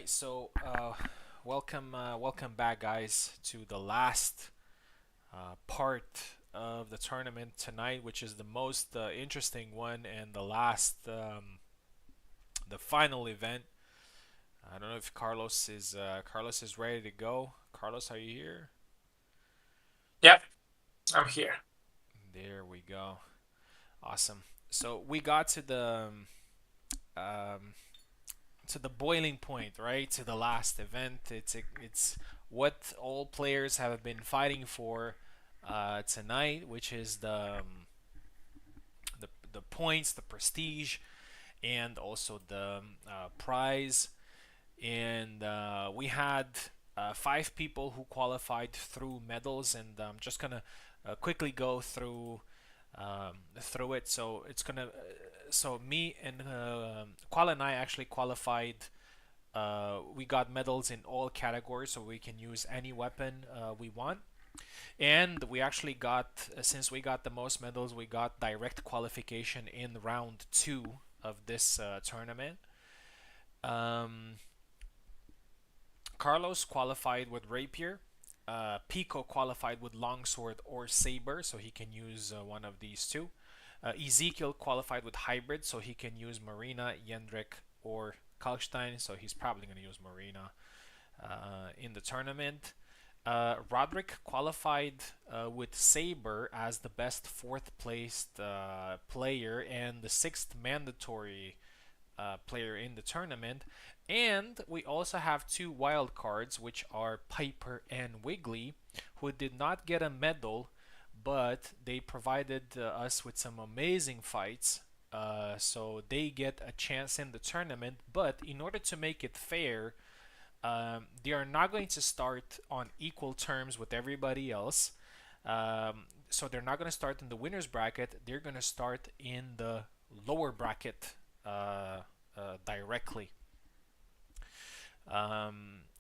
right, so welcome back, guys, to the last part of the tournament tonight, which is the most interesting one and the last, the final event. I don't know if Carlos is ready to go. Carlos, are you here? Yep, I'm here. There we go. Awesome. So we got um, to the boiling point, right? To the last event. It's what all players have been fighting for tonight, which is the points, the prestige, and also the prize. And we had five people who qualified through medals, and I'm just gonna quickly go through it. So it's gonna so me and Kuala and I actually qualified. We got medals in all categories, so we can use any weapon we want. And we actually got, since we got the most medals, we got direct qualification in round two of this tournament. Um, Carlos qualified with rapier. Pico qualified with longsword or saber, so he can use one of these two. Ezekiel qualified with hybrid, so he can use Marina, Yendrik, or Kalkstein, so he's probably going to use Marina in the tournament. Roderick qualified with Saber as the best fourth placed player and the sixth mandatory player in the tournament. And we also have two wild cards, which are Piper and Wiggly, who did not get a medal, but they provided us with some amazing fights. So they get a chance in the tournament. But in order to make it fair, they are not going to start on equal terms with everybody else. So they're not going to start in the winners bracket. They're going to start in the lower bracket directly.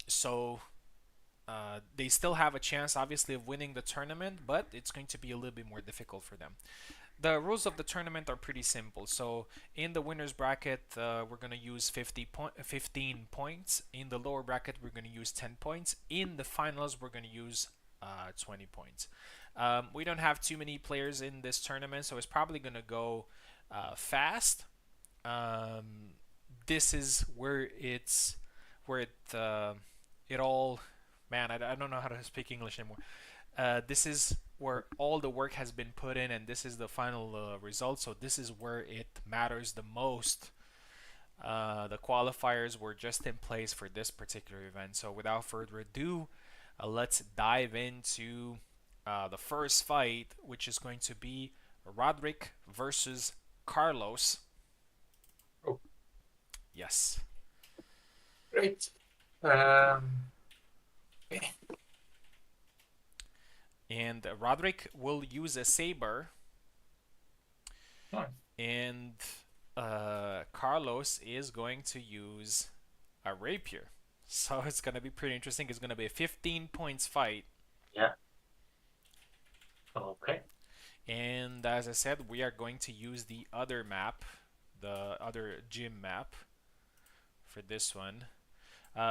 So they still have a chance, obviously, of winning the tournament, but it's going to be a little bit more difficult for them. The rules of the tournament are pretty simple. So in the winners bracket, we're going to use 15 points. In the lower bracket, we're going to use 10 points. In the finals, we're going to use 20 points. We don't have too many players in this tournament, so it's probably going to go fast. Um, this is where it all, man, I don't know how to speak English anymore. This is where all the work has been put in, and this is the final result. So this is where it matters the most. The qualifiers were just in place for this particular event. So without further ado, let's dive into the first fight, which is going to be Roderick versus Carlos. Oh, Yes. great. Okay. And Roderick will use a saber, Oh, and Carlos is going to use a rapier. So it's going to be pretty interesting. It's going to be a 15 points fight. yeah. Okay. And as I said, we are going to use the other map, the other gym map for this one.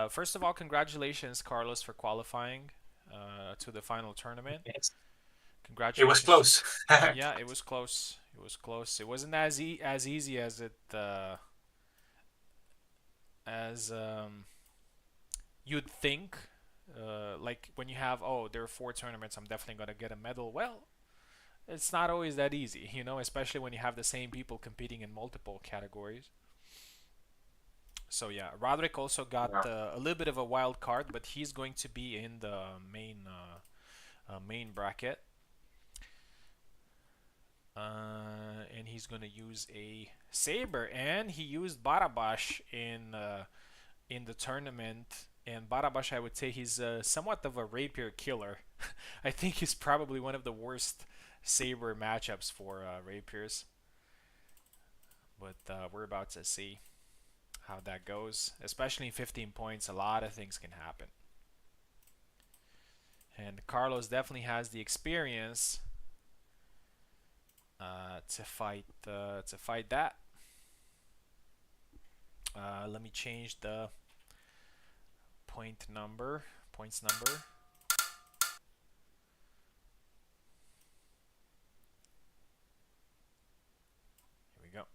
First of all, congratulations, Carlos, for qualifying to the final tournament. Yes. It was Congratulations. close. Yeah, it was close. It was close. It wasn't as easy as it as you'd think. Like when you have, oh, there are four tournaments, I'm definitely gonna get a medal. Well, it's not always that easy, especially when you have the same people competing in multiple categories. So yeah, Roderick also got Yeah. a little bit of a wild card, but he's going to be in the main bracket, and he's going to use a saber, and he used Barabash in the tournament. And Barabash, I would say he's somewhat of a rapier killer. I think he's probably one of the worst saber matchups for rapiers, but we're about to see how that goes. Especially in 15 points, a lot of things can happen. And Carlos definitely has the experience to fight that. Let me change the points number. Here we go.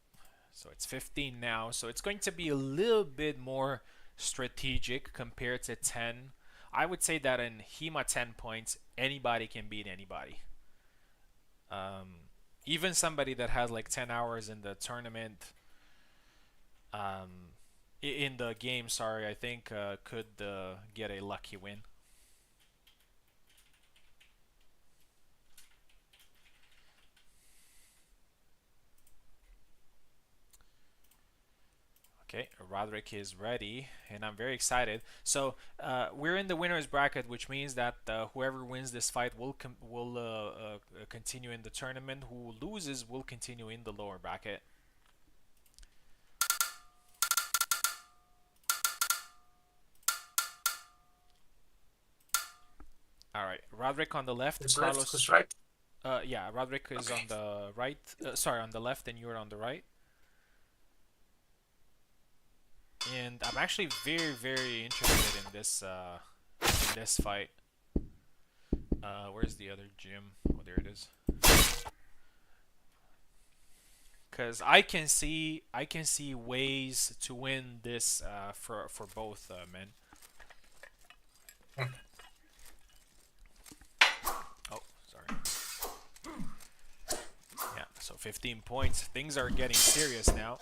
So it's 15 now. So it's going to be a little bit more strategic compared to 10. I would say that in HEMA 10 points, anybody can beat anybody. Even somebody that has like 10 hours in the tournament, in the game, sorry, I think could get a lucky win. Okay, Roderick is ready, and I'm very excited. So we're in the winners bracket, which means that whoever wins this fight will continue in the tournament. Who loses will continue in the lower bracket. All right, Roderick on the left. Who's Carlos. left? Who's right? Yeah, Roderick is on the right. Sorry, on the left, and you're on the right. And I'm actually very, very interested in this fight. Where's the other gym? Oh, there it is. Because I can see ways to win this for both men. Oh, sorry. Yeah, so 15 points. Things are getting serious now.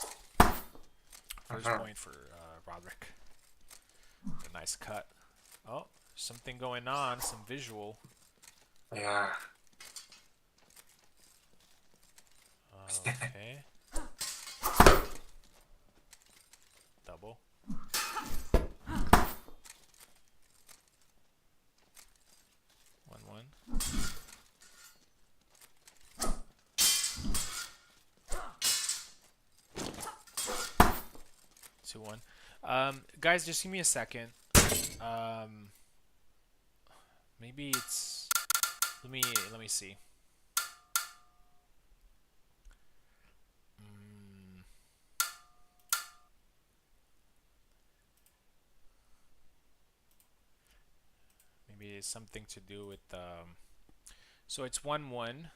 First point for Roderick. A nice cut. Oh, something going on. Some visual. Yeah. Okay. Double. One. 2-1. Guys, just give me a second. Maybe it's. Let me see. Maybe it's something to do with. So it's 1-1.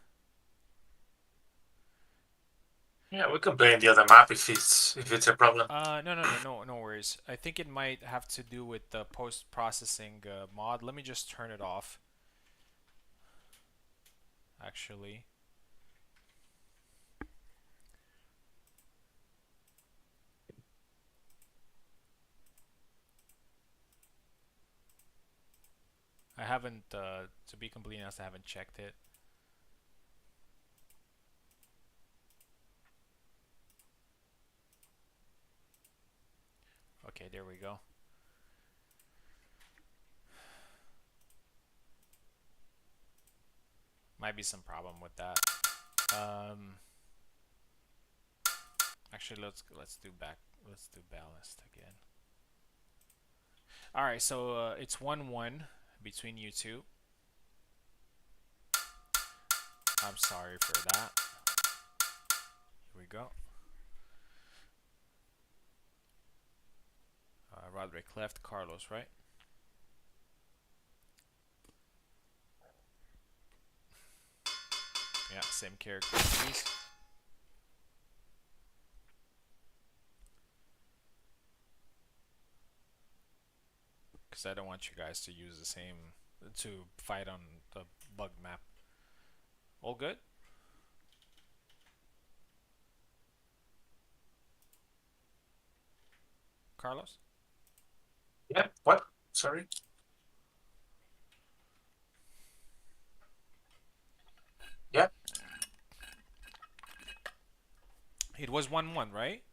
Yeah, we can play in the other map if it's a problem. No worries. I think it might have to do with the post-processing mod. Let me just turn it off. Actually. I haven't, to be completely honest, I haven't checked it. Okay, there we go. Might be some problem with that. Actually, let's do balanced again. All right, so it's 1-1 between you two. I'm sorry for that. Here we go. Roderick left, Carlos right. Yeah, same character, please. Because I don't want you guys to use the same, to fight on the bug map. All good? Carlos? Yeah, what? Sorry? Yeah. It was 1-1, right?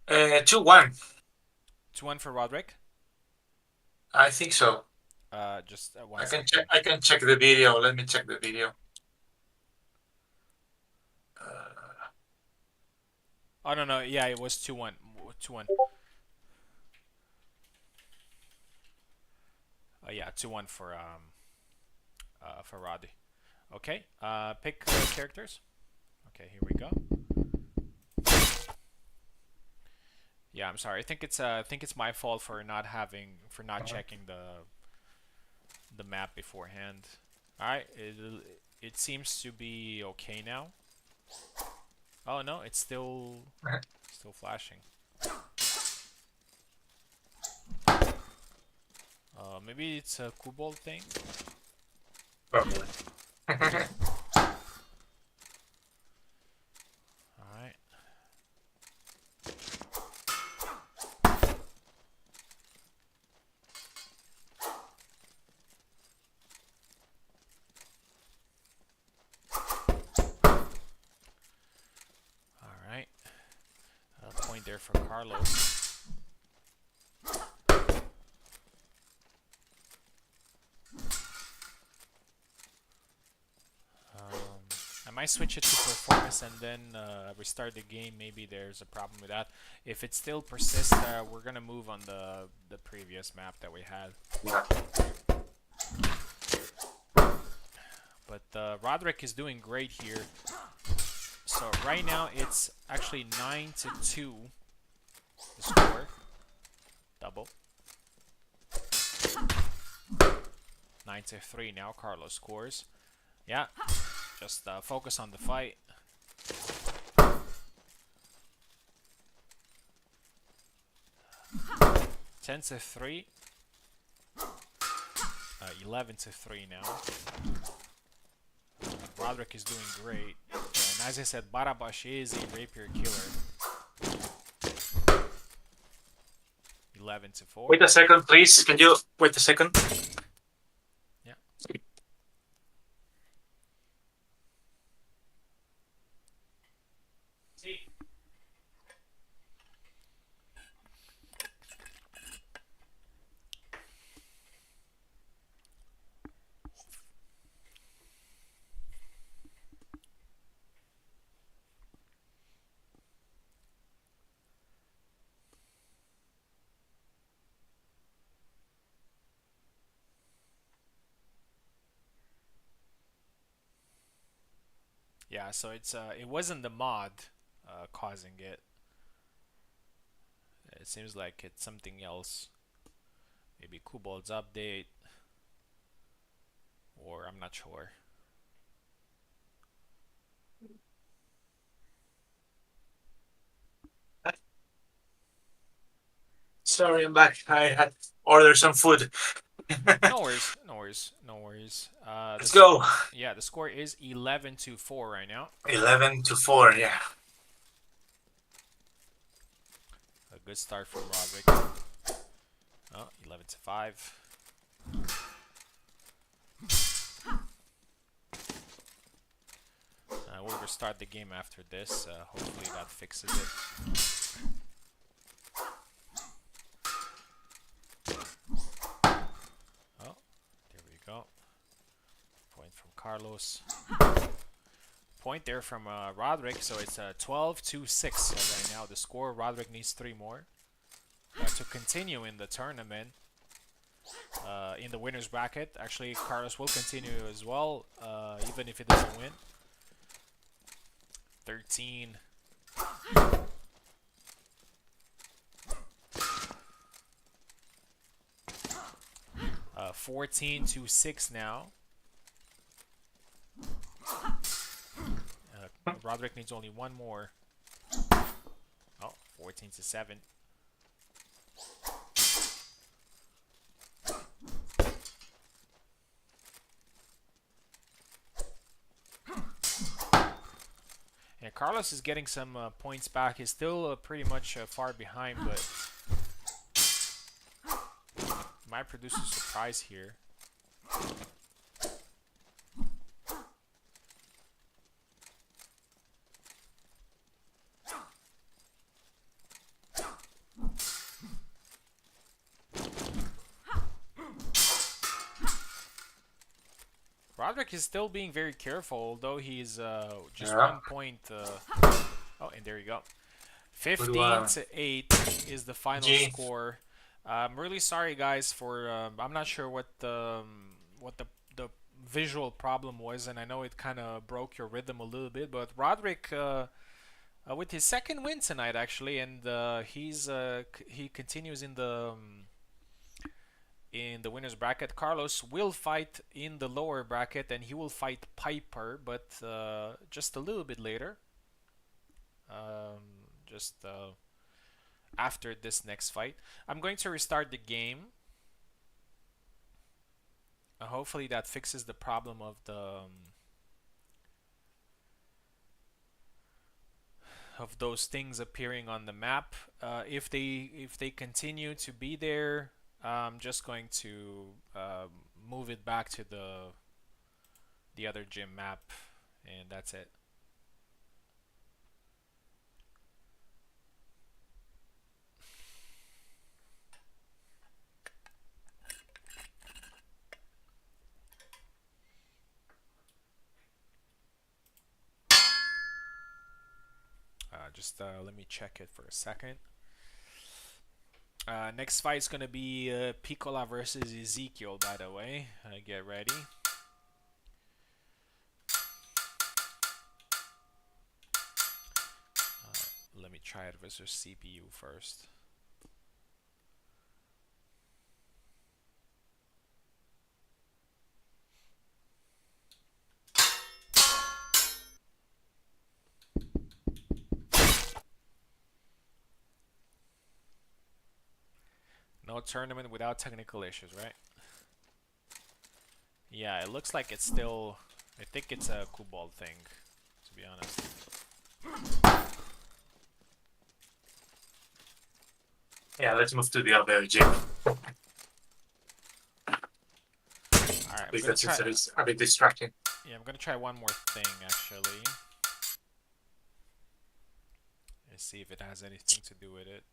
2-1. 2-1 for Roderick? I think so. Just one second. I can check the video. Let me check the video. Oh no, yeah, it was 2-1. 2-1. Yeah, 2-1 for Roddy. Okay. Pick characters. Okay, here we go. Yeah, I'm sorry. I think it's my fault for not checking the map beforehand. All right, it seems to be okay now. Oh no, it's still flashing. Maybe it's a Kubol thing. Probably. All right. All right. Point there for Carlos. I might switch it to performance and then restart the game. Maybe there's a problem with that. If it still persists, we're gonna move on the previous map that we had. Yeah. But Roderick is doing great here. So right now it's actually 9-2 the score. Double. 9-3 now. Carlos scores. Yeah, just focus on the fight. 10-3. 11-3 now. Roderick is doing great. And as I said, Barabash is a rapier killer. 11-4. Wait a second, please. Can you wait a second? Yeah. Yeah, so it wasn't the mod causing it. It seems like it's something else. Maybe Kubold's update, or I'm not sure. Sorry, I'm back. I had ordered some food. No worries, no worries, no worries. Let's go. Yeah, the score is 11-4 right now. 11-4. Yeah. A good start from Roderick. Oh, 11-5. We'll restart the game after this. Hopefully that fixes it. Oh, there we go. Point from Carlos. Point there from Roderick, so it's 12-6 right now. The score, Roderick needs 3 more to continue in the tournament. In the winner's bracket, actually, Carlos will continue as well, even if it doesn't win. 13. 14-6 now. Roderick needs only 1 more. Oh, 14-7. Yeah, Carlos is getting some points back. He's still pretty much far behind, but might produce a surprise here. Roderick is still being very careful, although he's just 1 point. Oh, and there you go. 15-8 is the final score. I'm really sorry, guys, for I'm not sure what the visual problem was, and I know it kind of broke your rhythm a little bit. But Roderick with his second win tonight, actually, and he continues in the winners bracket. Carlos will fight in the lower bracket, and he will fight Piper, but just a little bit later. Just after this next fight. I'm going to restart the game. Hopefully that fixes the problem of those things appearing on the map. If they continue to be there, I'm just going to move it back to the other gym map, and that's it. Just let me check it for a second. Next fight is gonna be Piccola versus Ezekiel. By the way, get ready. Let me try it versus CPU first. No tournament without technical issues, right? Yeah, it looks like it's still... I think it's a Kubal thing, to be honest. Yeah, let's move to the other gym. Alright, Because it's a bit distracting. Yeah, I'm gonna try one more thing, actually. Let's see if it has anything to do with it.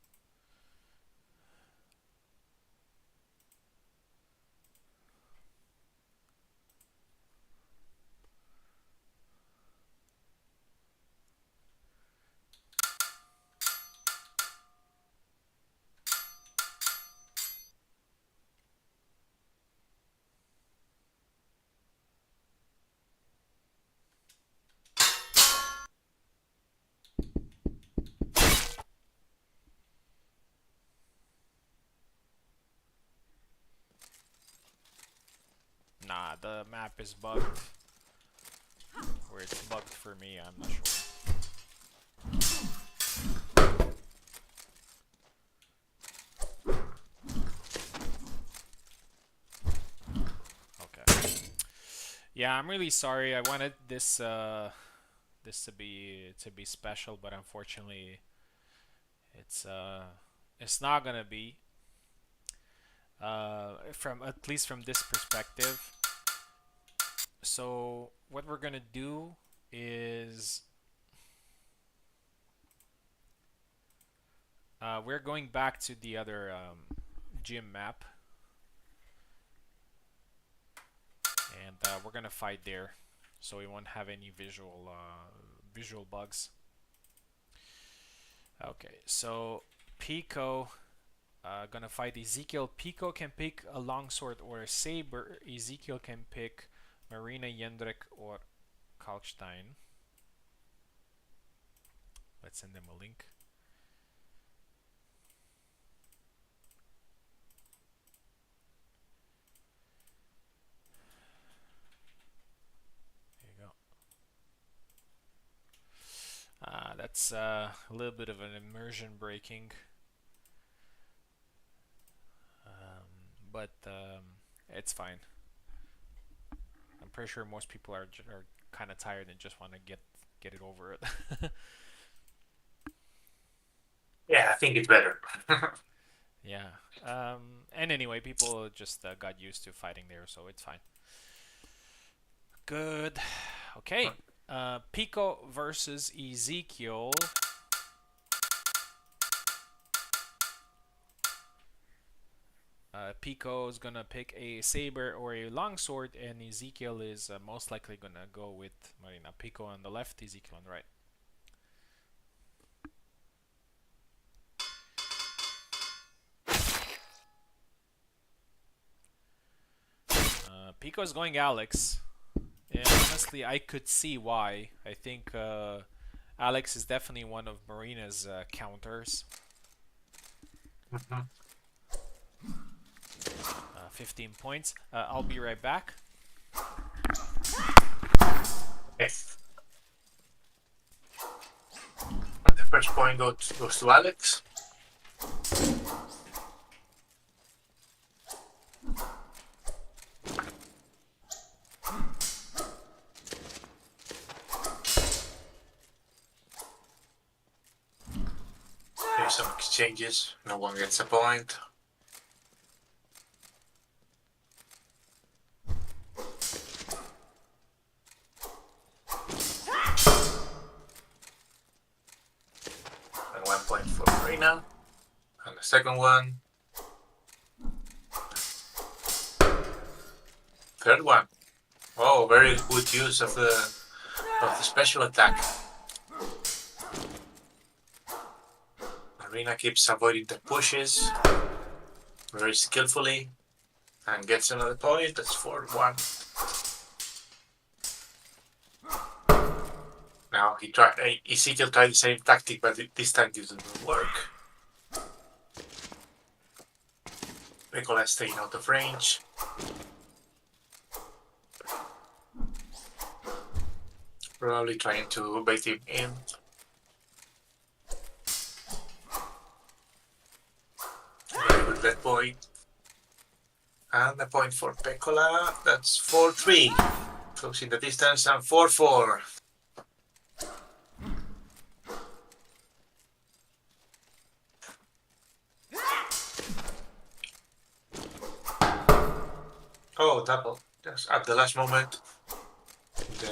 Nah, the map is bugged. Or it's bugged for me, I'm not sure. Okay. Yeah, I'm really sorry. I wanted this to be special, but unfortunately it's not gonna be. From at least from this perspective. So what we're gonna do is we're going back to the other gym map, and we're gonna fight there, so we won't have any visual bugs. Okay, so Pico gonna fight Ezekiel. Pico can pick a longsword or a saber. Ezekiel can pick Marina, Jendrik, or Kalkstein. Let's send them a link. There you go. That's a little bit of an immersion breaking. But it's fine. I'm pretty sure most people are kind of tired and just want to get it over it. Yeah, I think it's better. Yeah. And anyway, people just got used to fighting there, so it's fine. Good. Okay. Pico versus Ezekiel. Pico is gonna pick a saber or a longsword, and Ezekiel is most likely gonna go with Marina. Pico on the left, Ezekiel on the right. Pico's going Alex. And honestly, I could see why. I think Alex is definitely one of Marina's counters. Mhm. 15 points. I'll be right back. Yes. And the first point goes to Alex. There's some exchanges. No one gets a point. And 1 point for Marina. And the second one. Third one. Oh, very good use of the special attack. Marina keeps avoiding the pushes very skillfully and gets another point. That's 4-1. Now Ezekiel tried the same tactic, but this time it didn't work. Nicola staying out of range. Probably trying to bait him in. Very good lead point. And a point for Peccola. That's 4-3. Closing the distance and 4-4. Oh, double. Just at the last moment, the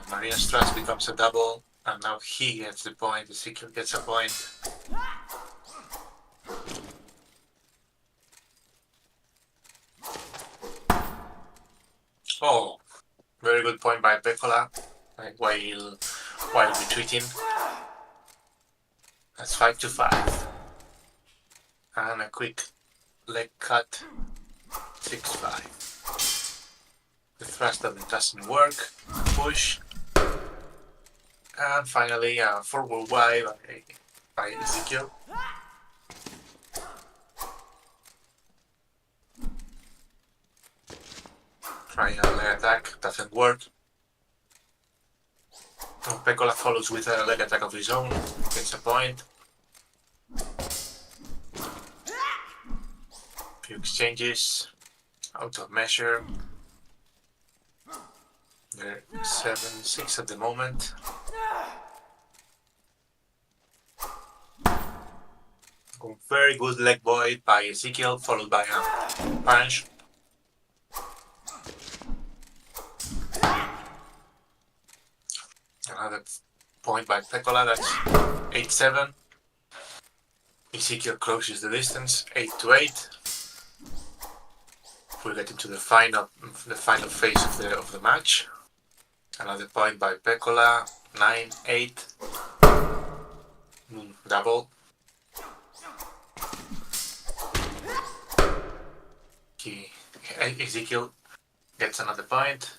Maria's trust becomes a double, and now he gets the point. Ezekiel gets a point. Oh, very good point by Peccola, like while retreating. That's 5-5. And a quick leg cut, 6-5. The thrust doesn't work. Push. And finally, forward Y by Ezekiel. Trying a leg attack, doesn't work. Peccola follows with a leg attack of his own, gets a point. Few exchanges, out of measure. They're 7-6 at the moment. Very good leg void by Ezekiel, followed by a punch. Another point by Peccola, that's 8-7. Ezekiel closes the distance, 8-8. We get into the final phase of the match. Another point by Peccola, 9-8. Double. Ezekiel gets another point.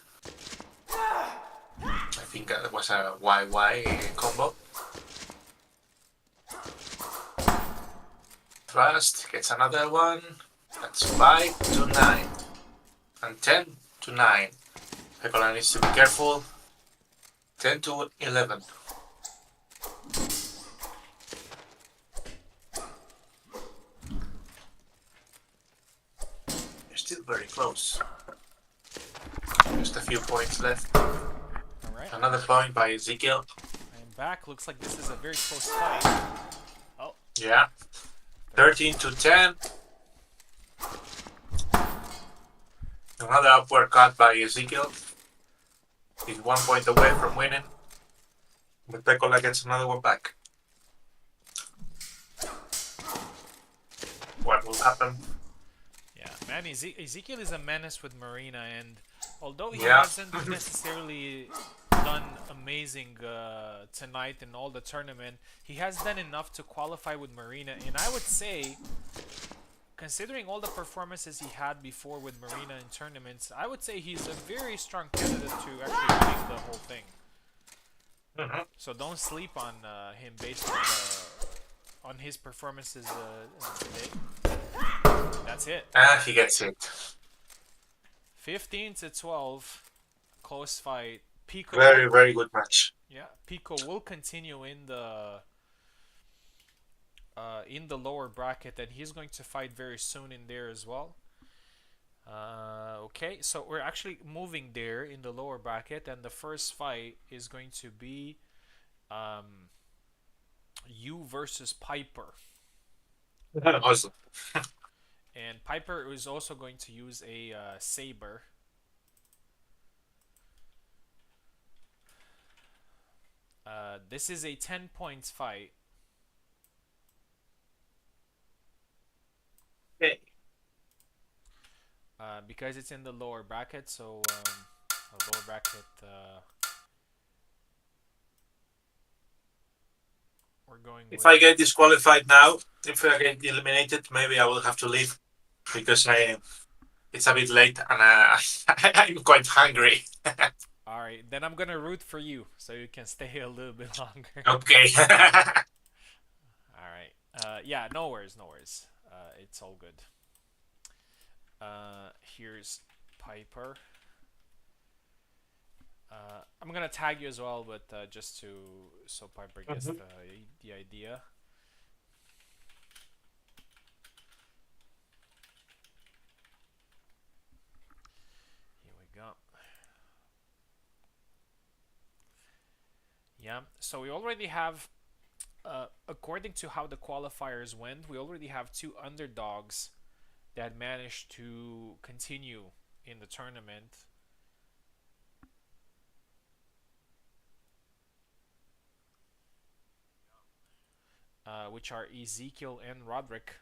I think that was a YY combo. Thrust gets another one. That's 5-9 and 10-9. Peccola needs to be careful. 10-11. You're still very close. Just a few points left. All right. Another point by Ezekiel. I'm back. Looks like this is a very close fight. Oh. Yeah. 13-10. Another upward cut by Ezekiel. He's 1 point away from winning. But Peccola gets another one back. What will happen? Yeah, man, Ezekiel is a menace with Marina, and although he Yeah. hasn't necessarily done amazing tonight in all the tournament, he has done enough to qualify with Marina, and I would say, considering all the performances he had before with Marina in tournaments, I would say he's a very strong candidate to actually winning the whole thing. Mhm. So don't sleep on him based on his performances today. That's it. Ah, he gets it. 15 to 12, close fight. Pico will Very, very good match. Yeah, Pico will continue in the lower bracket, and he's going to fight very soon in there as well. Okay, so we're actually moving there in the lower bracket, and the first fight is going to be you versus Piper. Awesome. And Piper is also going to use a saber. This is a 10 points fight. Okay. Because it's in the lower bracket, so the lower bracket, we're going If with. I get disqualified now, if I get eliminated, maybe I will have to leave because it's a bit late and I'm quite hungry. All right, then I'm gonna root for you so you can stay a little bit longer. Okay. All right. Yeah, no worries, no worries. It's all good. Here's Piper. I'm gonna tag you as well, but just so Piper gets Mhm. the idea. Here we go. Yeah. So we already have, according to how the qualifiers went, we already have two underdogs that managed to continue in the tournament. Which are Ezekiel and Roderick.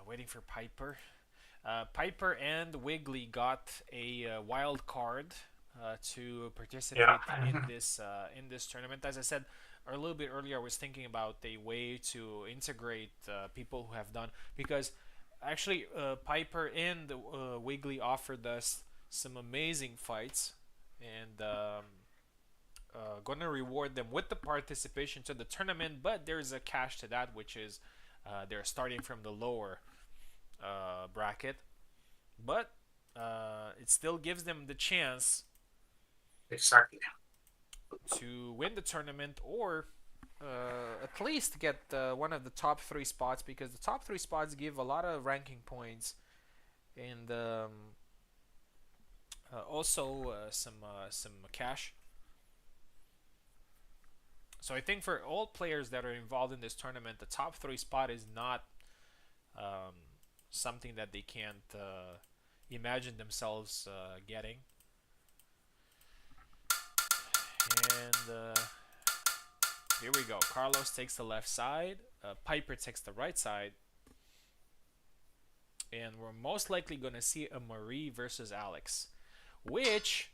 Waiting for Piper. Piper and Wiggly got a wild card to Yeah. participate in this tournament. As I said a little bit earlier, I was thinking about a way to integrate people who have done, because actually Piper and Wiggly offered us some amazing fights, and gonna reward them with the participation to the tournament. But there's a catch to that, which is they're starting from the lower bracket, but it still gives them the chance Exactly. to win the tournament, or at least get one of the top three spots, because the top three spots give a lot of ranking points, and also some cash. So I think for all players that are involved in this tournament, the top three spot is not um, something that they can't imagine themselves getting. And here we go. Carlos takes the left side. Piper takes the right side. And we're most likely going to see a Marie versus Alex, which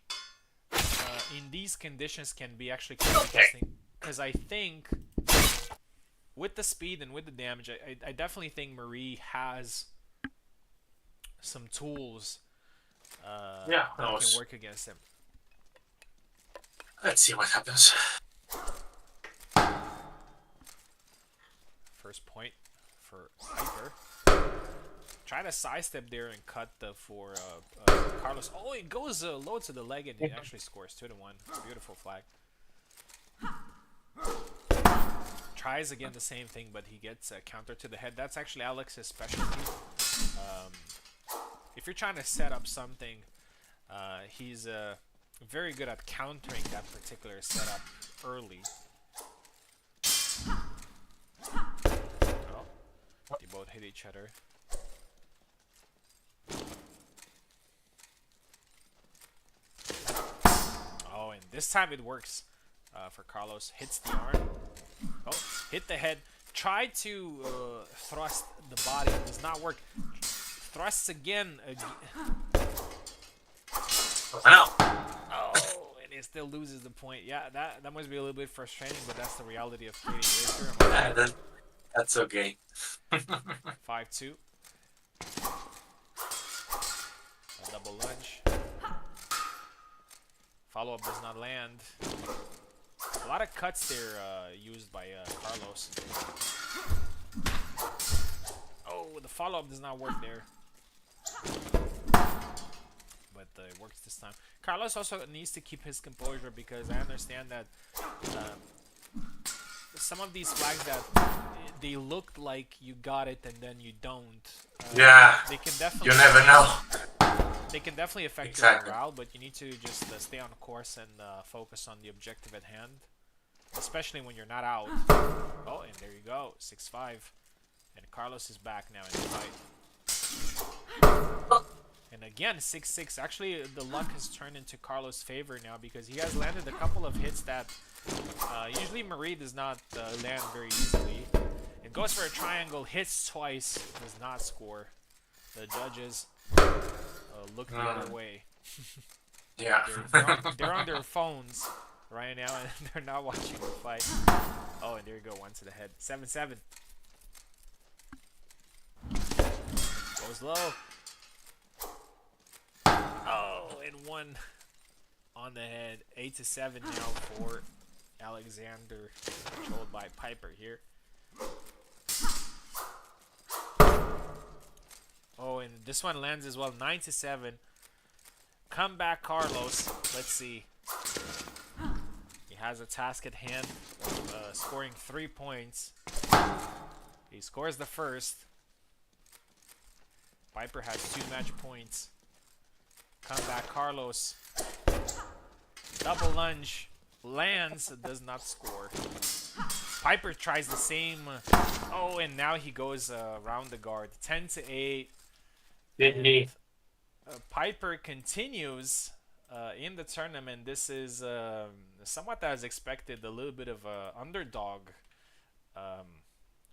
in these conditions can be actually quite Okay. interesting. Because I think with the speed and with the damage, I definitely think Marie has some tools Yeah. that can work against him. Let's see what happens. First point for Piper. Try to sidestep there and cut for Carlos. Oh, it goes low to the leg, and he actually scores 2-1. Beautiful flag. Tries again the same thing, but he gets a counter to the head. That's actually Alex's specialty. If you're trying to set up something, he's very good at countering that particular setup early. Oh, they both hit each other. Oh, and this time it works for Carlos. Hits the arm. Oh, hit the head. Tried to thrust the body. Does not work. Thrusts again. Wow. Oh, and it still loses the point. Yeah, that must be a little bit frustrating, but that's the reality of creating Racer. That's okay. 5-2. Double lunge. Follow up does not land. A lot of cuts there used by Carlos. Oh, the follow up does not work there. But it works this time. Carlos also needs to keep his composure because I understand that some of these flags that they look like you got it and then you don't. Yeah, They can you definitely never know. affect your Exactly. morale, but you need to just stay on course and focus on the objective at hand, especially when you're not out. Oh, and there you go, 6-5, and Carlos is back now in the fight. And again, 6-6. Actually, the luck has turned into Carlos' favor now because he has landed a couple of hits that usually Marie does not land very easily. It goes for a triangle, hits twice, does not score. The judges look the other way. Yeah. They're on their phones right now and they're not watching the fight. Oh, and there you go, one to the head. 7-7. Goes low. Oh, and one on the head. 8-7 now for Alexander, controlled by Piper here. Oh, and this one lands as well. 9-7. Come back, Carlos. Let's see. He has a task at hand of scoring 3 points. He scores the first. Piper has 2 match points. Come back, Carlos. Double lunge. Lands, does not score. Piper tries the same. Oh, and now he goes around the guard. 10-8. And Piper continues in the tournament. This is somewhat as expected. A little bit of a underdog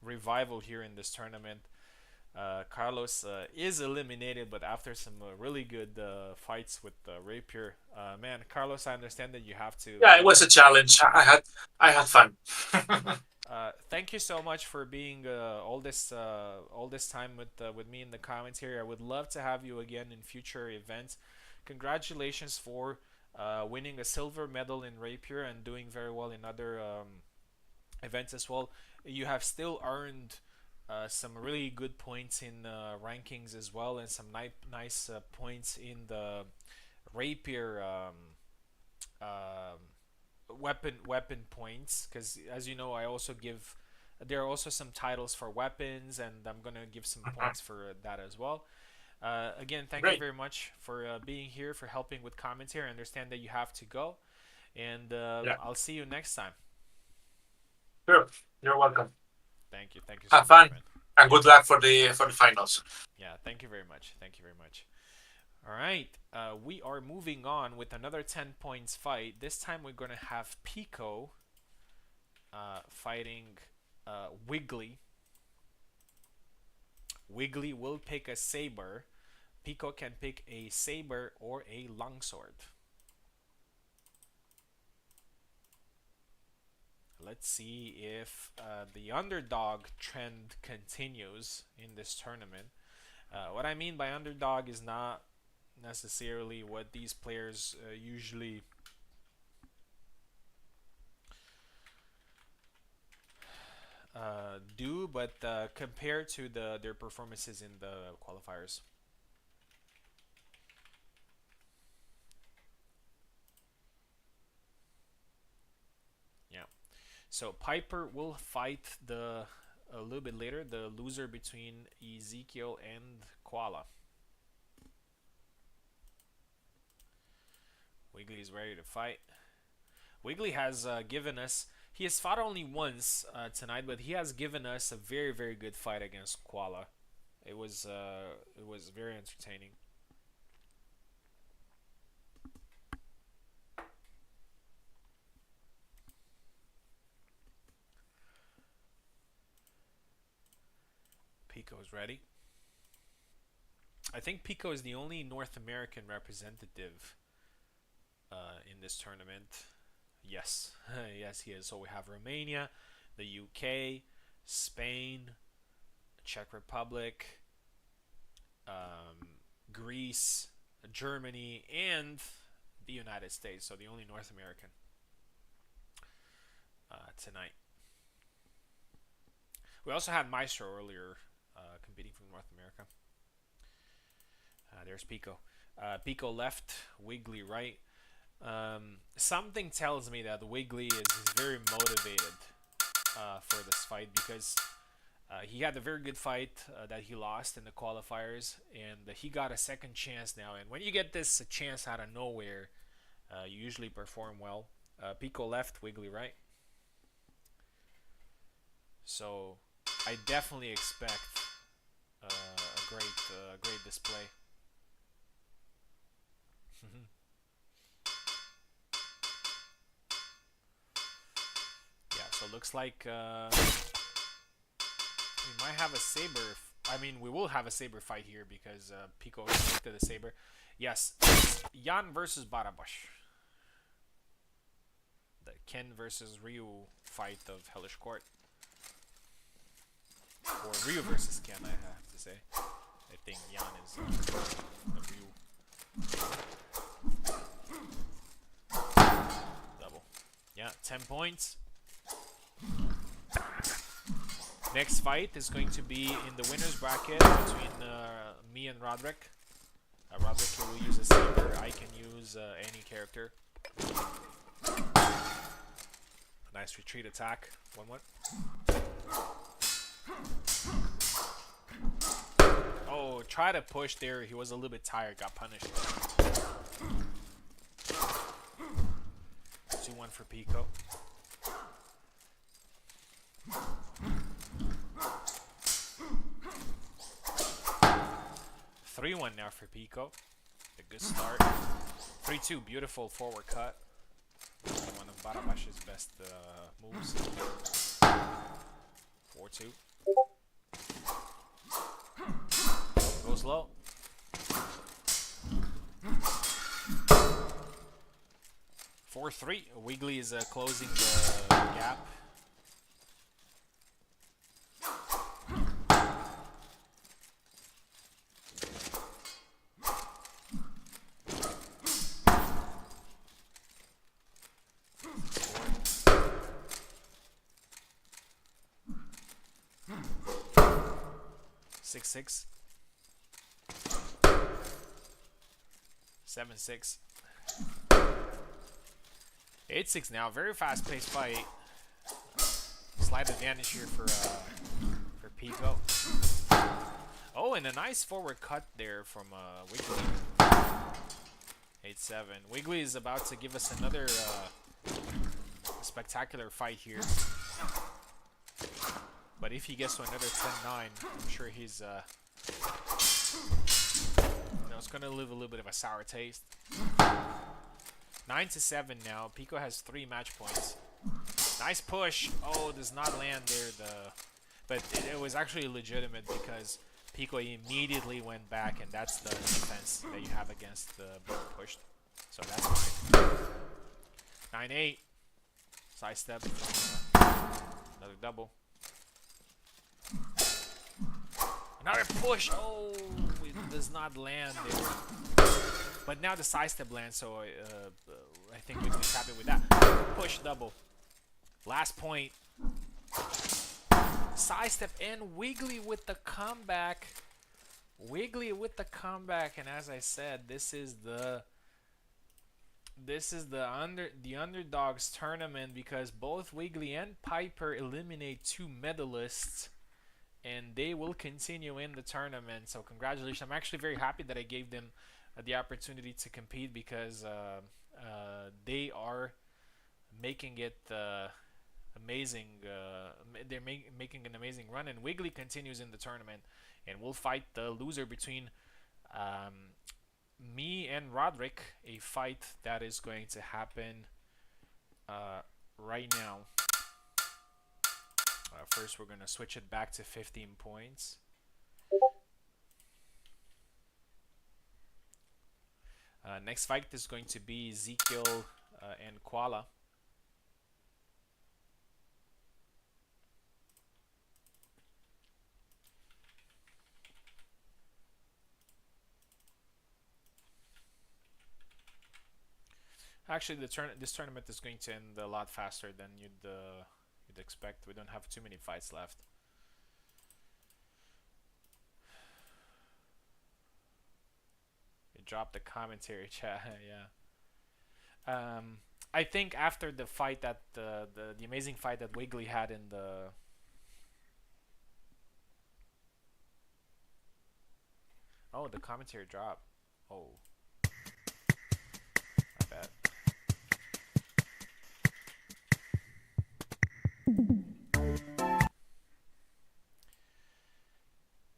revival here in this tournament. Carlos is eliminated, but after some really good fights with Rapier. Man, Carlos, I understand that you have to Yeah, it go. was a challenge. I had fun. Thank you so much for being all this time with me in the comments here. I would love to have you again in future events. Congratulations for winning a silver medal in Rapier and doing very well in other events as well. You have still earned some really good points in rankings as well, and some nice points in the Rapier weapon points, because as you know I also give there are also some titles for weapons, and I'm gonna give some points for that as well. Again, thank you Great. very much for being here, for helping with commentary. I understand that you have to go, and Yeah, I'll see you next time. sure. You're welcome. Thank you so Have much, fun man. and good luck for the finals. Yeah, thank you very much. Thank you very much. All right, we are moving on with another 10 points fight. This time we're gonna have Pico fighting Wiggly. Wiggly will pick a saber. Pico can pick a saber or a longsword. Let's see if the underdog trend continues in this tournament. What I mean by underdog is not necessarily what these players usually do, but compared to their performances in the qualifiers. Yeah. So Piper will fight the a little bit later the loser between Ezekiel and Koala. Wiggly is ready to fight. Wiggly has given us. He has fought only once tonight, but he has given us a very good fight against Koala. It was very entertaining. Pico's ready. I think Pico is the only North American representative in this tournament. Yes, yes, he is. So we have Romania, the UK, Spain, Czech Republic, Greece. Germany, and the United States. So the only North American tonight. We also had Maestro earlier competing from North America. There's Pico. Pico left, Wiggly right. Something tells me that Wiggly is very motivated for this fight because he had a very good fight that he lost in the qualifiers, and he got a second chance now. And when you get this chance out of nowhere, you usually perform well. Pico left, Wiggly right. So I definitely expect great display. Yeah, so it looks like we might have a saber. I mean, we will have a saber fight here because Pico selected the saber. Yes, Jan versus Barabash. The Ken versus Ryu fight of Hellish Quart. Or Ryu versus Ken, I have to say. I think Jan is the Ryu. Double. Yeah, 10 points. Next fight is going to be in the winner's bracket between me and Roderick. Roderick will use a saber. I can use any character. A nice retreat attack. 1-1. Oh, try to push there. He was a little bit tired. Got punished. 2-1 for Pico. 3-1 now for Pico. A good start. 3-2, beautiful forward cut. One of Barabash's best moves. 4-2. Goes low. 4-3. Wiggly is closing the gap. Six. 7-6. 8-6 now. Very fast-paced fight. Slight advantage here for Pico. Oh, and a nice forward cut there from Wiggly. 8-7. Wiggly is about to give us another spectacular fight here. But if he gets to another 10-9, I'm sure he's it's going to leave a little bit of a sour taste. 9-7 now. Pico has 3 match points. Nice push. Oh, does not land there. But it was actually legitimate because Pico immediately went back, and that's the defense that you have against the being pushed. So that's fine. 9-8. Side step. Another double. Another push. Oh, it does not land there. But now the side step lands, so I think we can tap it with that. Push double. Last point. Side step and Wiggly with the comeback. Wiggly with the comeback, and as I said, this is the underdogs tournament because both Wiggly and Piper eliminate 2 medalists, and they will continue in the tournament. So congratulations. I'm actually very happy that I gave them the opportunity to compete because they are making it amazing. They're making an amazing run, and Wiggly continues in the tournament, and we'll fight the loser between me and Roderick, a fight that is going to happen right now. First, we're going to switch it back to 15 points. Next fight is going to be Ezekiel and Koala. Actually, this tournament is going to end a lot faster than you'd expect. We don't have too many fights left. You dropped the commentary chat. Yeah. I think after the fight that the amazing fight that Wiggly had in the the commentary dropped. Oh, I bet.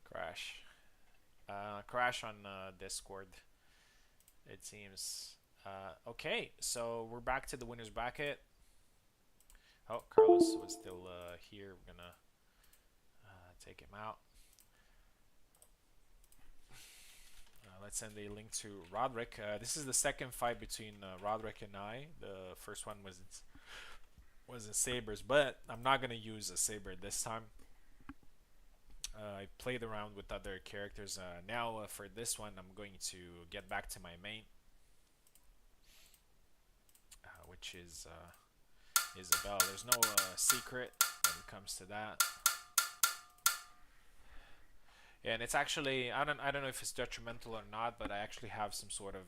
Crash. Crash on Discord. It seems. Okay, so we're back to the winners bracket. Oh, Carlos was still here. We're gonna take him out. Let's send a link to Roderick. This is the second fight between Roderick and I. The first one was in Sabers, but I'm not gonna use a Saber this time. I played around with other characters. Now for this one, I'm going to get back to my main, which is Isabella. There's no secret when it comes to that. Yeah, and it's actually I don't know if it's detrimental or not, but I actually have some sort of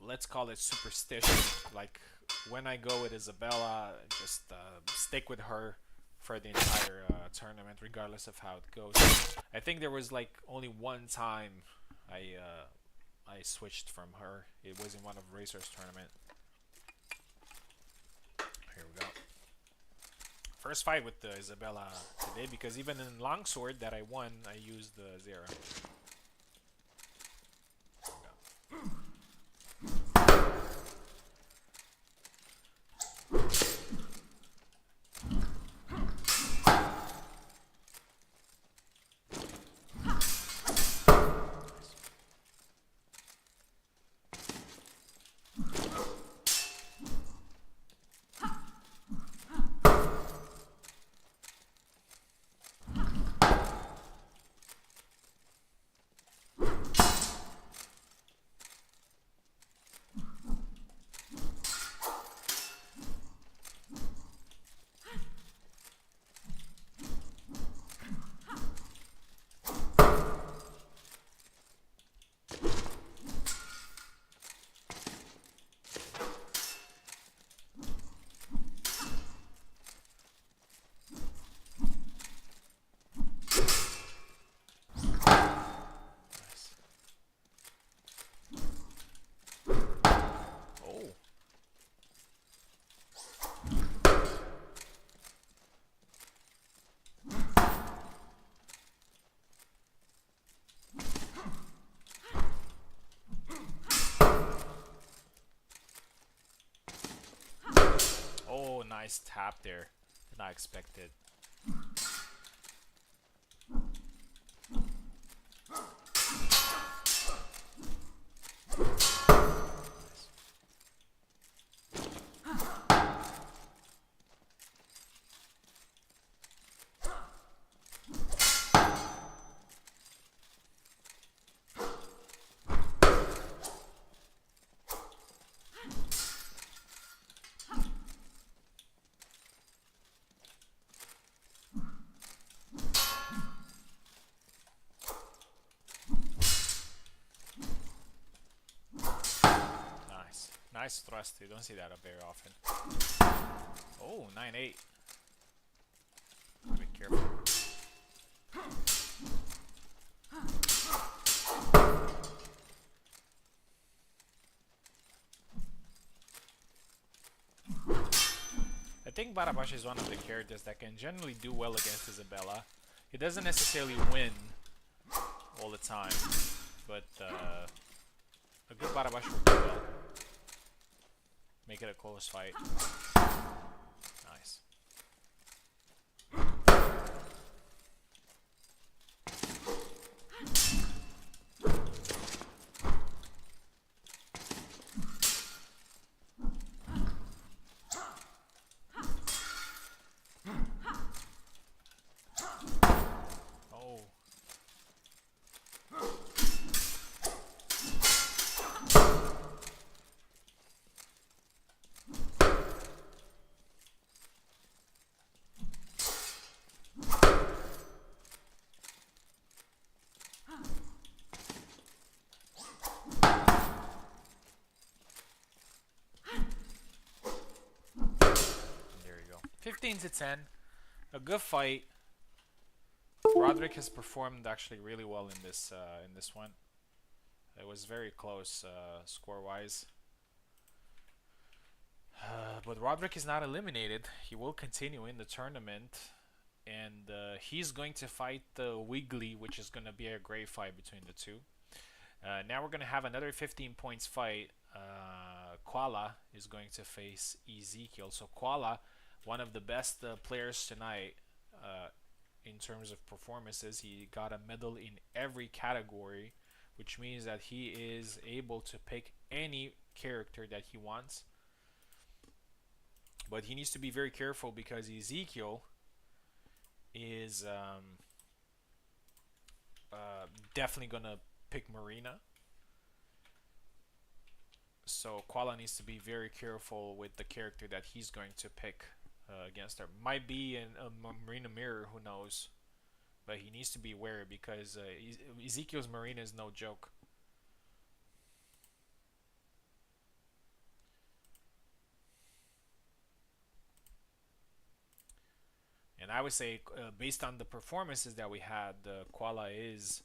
let's call it superstition. Like when I go with Isabella, just stick with her for the entire tournament, regardless of how it goes. I think there was like only one time I switched from her. It was in one of Razor's tournament. Here we go. First fight with Isabella today, because even in Longsword that I won, I used the Zera. Oh, nice tap there. Did not expect it. Nice thrust. You don't see that up very often. Oh, 9-8. Be careful. I think Barabash is one of the characters that can generally do well against Isabella. He doesn't necessarily win all the time, but a good Barabash will do well. Make it a close fight. Nice. 15 to 10. A good fight. Roderick has performed actually really well in this one. It was very close score-wise. But Roderick is not eliminated. He will continue in the tournament. And he's going to fight Wiggly, which is going to be a great fight between the two. Now we're going to have another 15 points fight. Koala is going to face Ezekiel. So Koala, one of the best players tonight in terms of performances. He got a medal in every category, which means that he is able to pick any character that he wants. But he needs to be very careful because Ezekiel is definitely going to pick Marina. So Koala needs to be very careful with the character that he's going to pick against her. Might be in a Marina Mirror, who knows. But he needs to be wary because Ezekiel's Marina is no joke. And I would say, based on the performances that we had, Koala is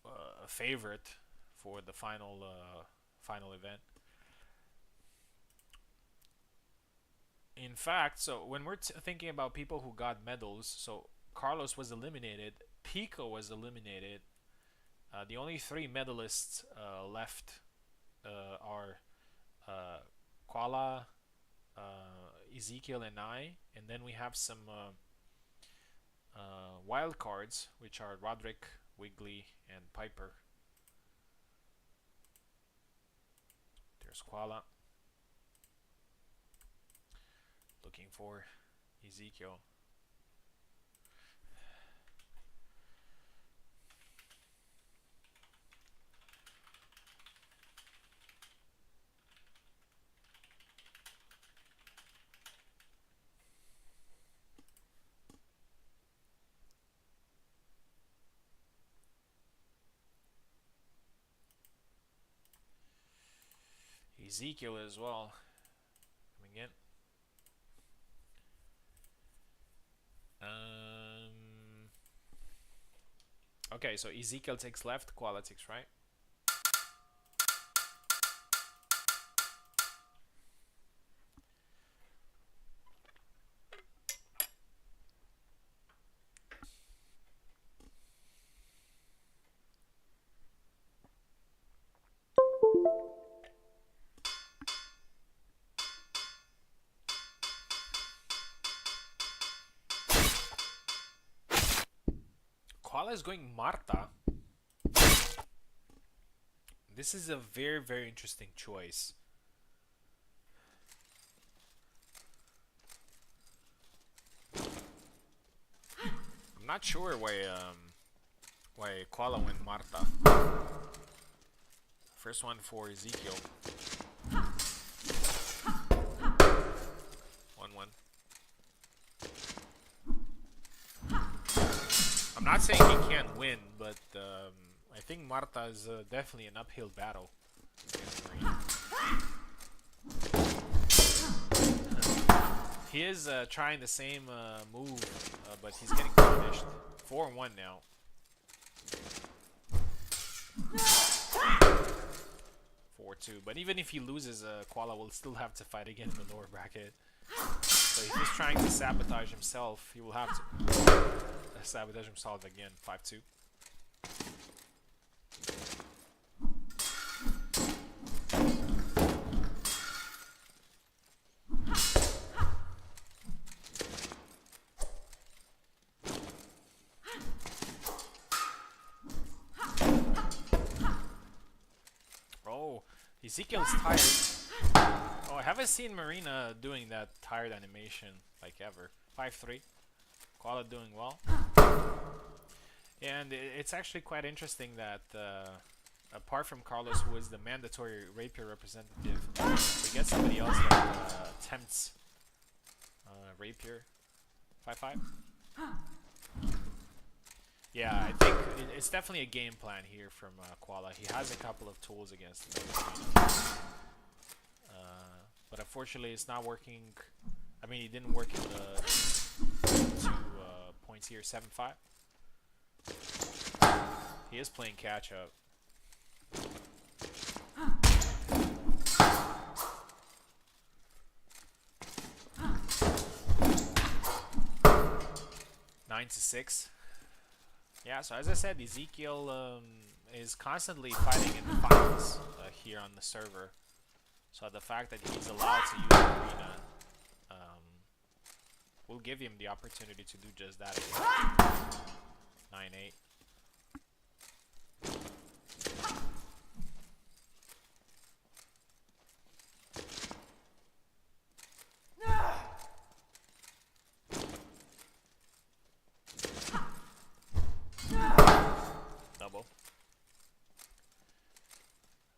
a favorite for the final event. In fact, so when we're thinking about people who got medals, so Carlos was eliminated, Pico was eliminated. The only 3 medalists left are Koala, Ezekiel, and I. And then we have some wild cards, which are Roderick, Wiggly, and Piper. There's Koala. Looking for Ezekiel. Ezekiel as well coming in. Okay, so Ezekiel takes left, Koala takes right. Koala is going Marta. This is a very, very interesting choice. I'm not sure why Koala went Marta. First one for Ezekiel. 1-1. I'm not saying he can't win, but I think Marta is definitely an uphill battle. He is trying the same move, but he's getting punished. 4-1 now. But even if he loses, Koala will still have to fight again in the lower bracket. So if he's trying to sabotage himself, he will have to sabotage himself again. 5-2. Ezekiel's tired. Oh, I haven't seen Marina doing that tired animation like ever. 5-3. Koala doing well. And it's actually quite interesting that apart from Carlos, who is the mandatory rapier representative, we get somebody else that attempts rapier. 5-5. Yeah, I think it's definitely a game plan here from Koala. He has a couple of tools against him. but unfortunately it's not working. I mean, it didn't work in the two points here, 7-5. He is playing catch up. Nine to 6. Yeah, so as I said, Ezekiel is constantly fighting in the finals here on the server. So the fact that he's allowed to use Arena um, will give him the opportunity to do just that again. 9-8. Double.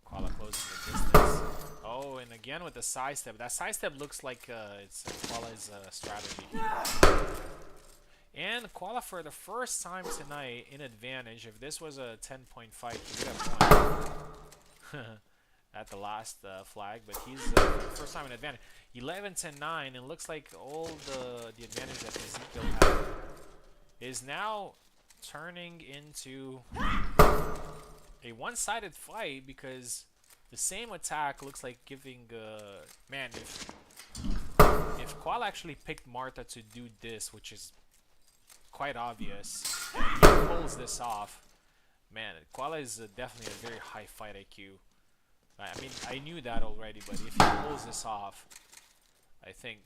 Koala closing the distance. Oh, and again with the side step. That side step looks like it's Koala's strategy. And Koala for the first time tonight in advantage. If this was a 10-point fight, he would have won at the last flag. But he's first time in advantage. 11-9, and looks like all the advantage that Ezekiel had is now turning into a one-sided fight because the same attack looks like giving man, if Koala actually picked Martha to do this, which is quite obvious, and he pulls this off, man, Koala is definitely a very high fight IQ. I mean, I knew that already, but if he pulls this off, I think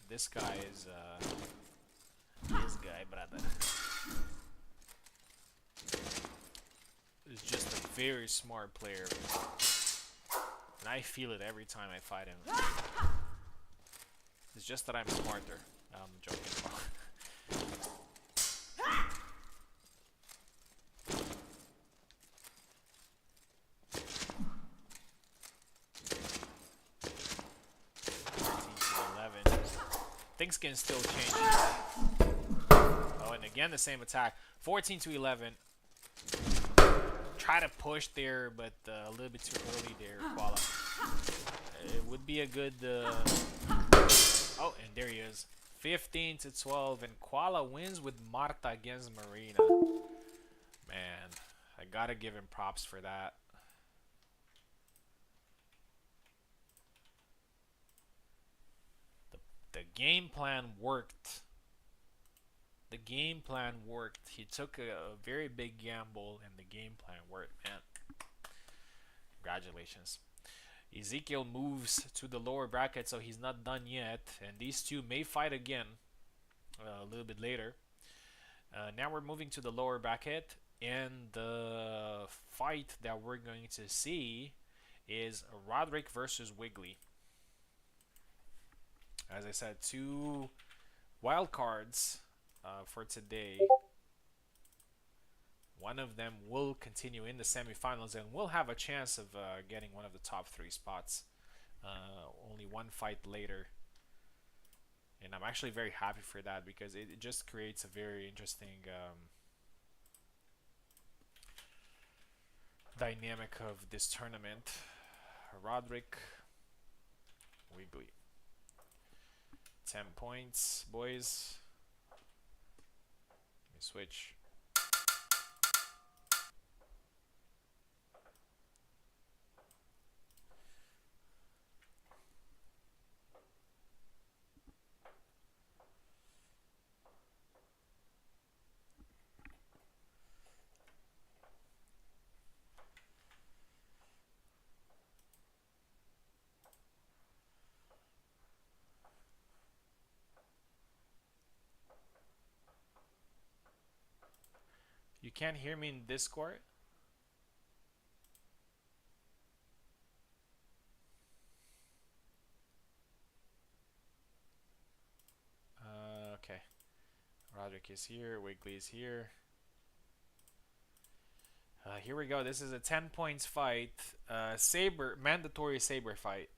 this guy is brother, is just a very smart player. And I feel it every time I fight him. It's just that I'm smarter. I'm joking. 13-11. Things can still change. Oh, and again the same attack. 14-11. Try to push there, but a little bit too early there, Koala. It would be a good... Oh, and there he is. 15-12, and Koala wins with Marta against Marina. Man, I gotta give him props for that. The game plan worked. The game plan worked. He took a very big gamble, and the game plan worked, man. Congratulations. Ezekiel moves to the lower bracket, so he's not done yet. And these two may fight again a little bit later. Now we're moving to the lower bracket, and the fight that we're going to see is Roderick versus Wiggly. As I said, two wild cards for today. One of them will continue in the semifinals and will have a chance of getting one of the top 3 spots. Only one fight later. And I'm actually very happy for that because it just creates a very interesting dynamic of this tournament. Roderick, Wiggly. 10 points, boys. Let me switch. You can't hear me in Discord? Okay. Roderick is here. Wiggly is here. Here we go. This is a 10 points fight. Saber, mandatory saber fight.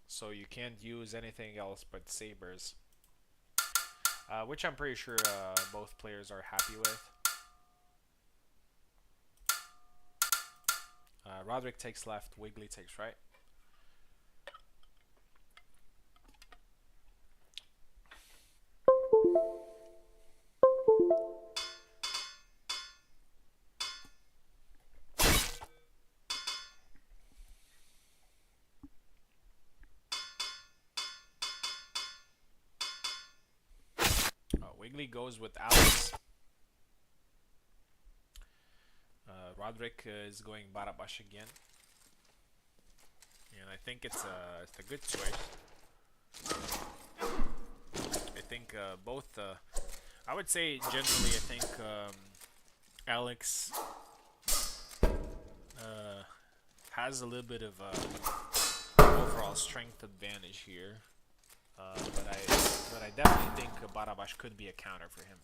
So you can't use anything else but sabers. Which I'm pretty sure both players are happy with. Roderick takes left, Wiggly takes right. Wiggly goes with Alex. Roderick is going Barabash again. And I think it's a good choice. I think both. I would say generally, I think Alex has a little bit of overall strength advantage here. But I definitely think Barabash could be a counter for him.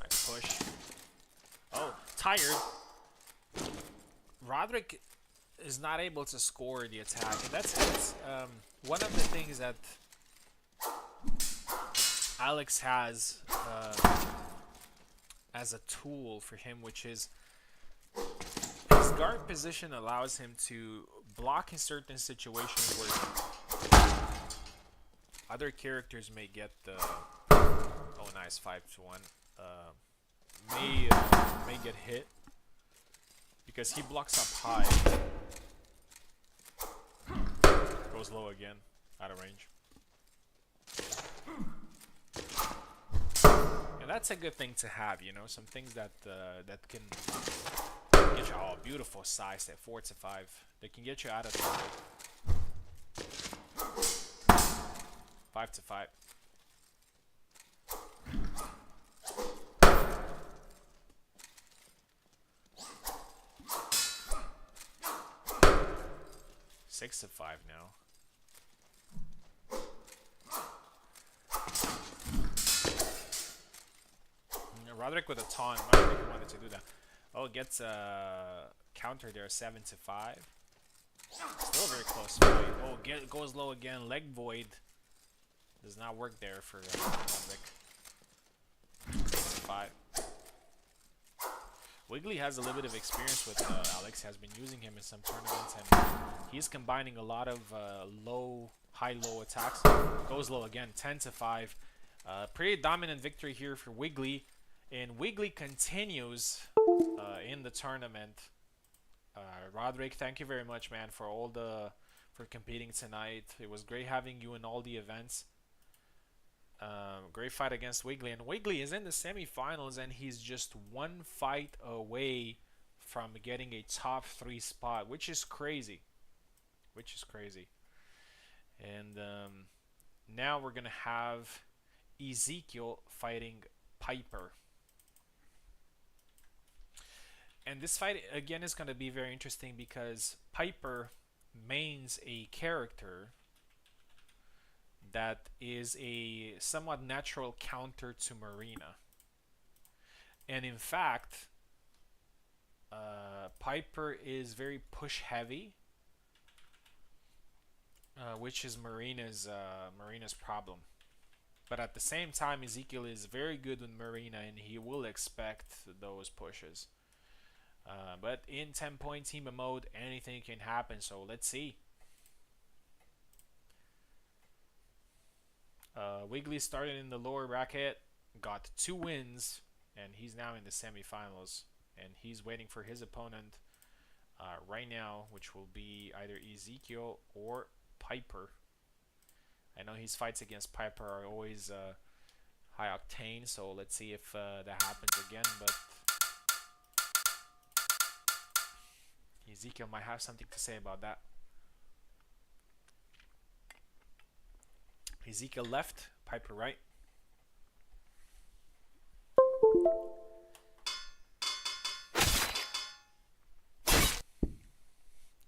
Nice push. Oh, tired. Roderick is not able to score the attack, and that's one of the things that Alex has as a tool for him, which is his guard position allows him to block in certain situations where other characters may get the oh nice 5-1 may get hit because he blocks up high, goes low again, out of range. And that's a good thing to have, you know, some things that that can get you, oh, beautiful size at 4-5. They can get you out of trouble. 5-5. Six to 5 now. Roderick with a taunt. I don't think he wanted to do that. Oh, it gets a counter there, 7-5. Still very close fight. Oh, goes low again. Leg void. Does not work there for Roderick. 5. Wiggly has a little bit of experience with Alex. Has been using him in some tournaments, and he's combining a lot of high-low attacks. Goes low again, 10-5. Pretty dominant victory here for Wiggly. And Wiggly continues in the tournament. Roderick, thank you very much, man, for competing tonight. It was great having you in all the events. Great fight against Wiggly, and Wiggly is in the semifinals, and he's just one fight away from getting a top 3 spot, which is crazy. And now we're gonna have Ezekiel fighting Piper. And this fight, again, is going to be very interesting because Piper mains a character that is a somewhat natural counter to Marina. And in fact, Piper is very push-heavy, which is Marina's problem. But at the same time, Ezekiel is very good with Marina, and he will expect those pushes. But in 10-point team mode, anything can happen, so let's see. Wiggly started in the lower bracket, got 2 wins, and he's now in the semifinals. And he's waiting for his opponent right now, which will be either Ezekiel or Piper. I know his fights against Piper are always high octane, so let's see if that happens again. But Ezekiel might have something to say about that. Ezekiel left, Piper right.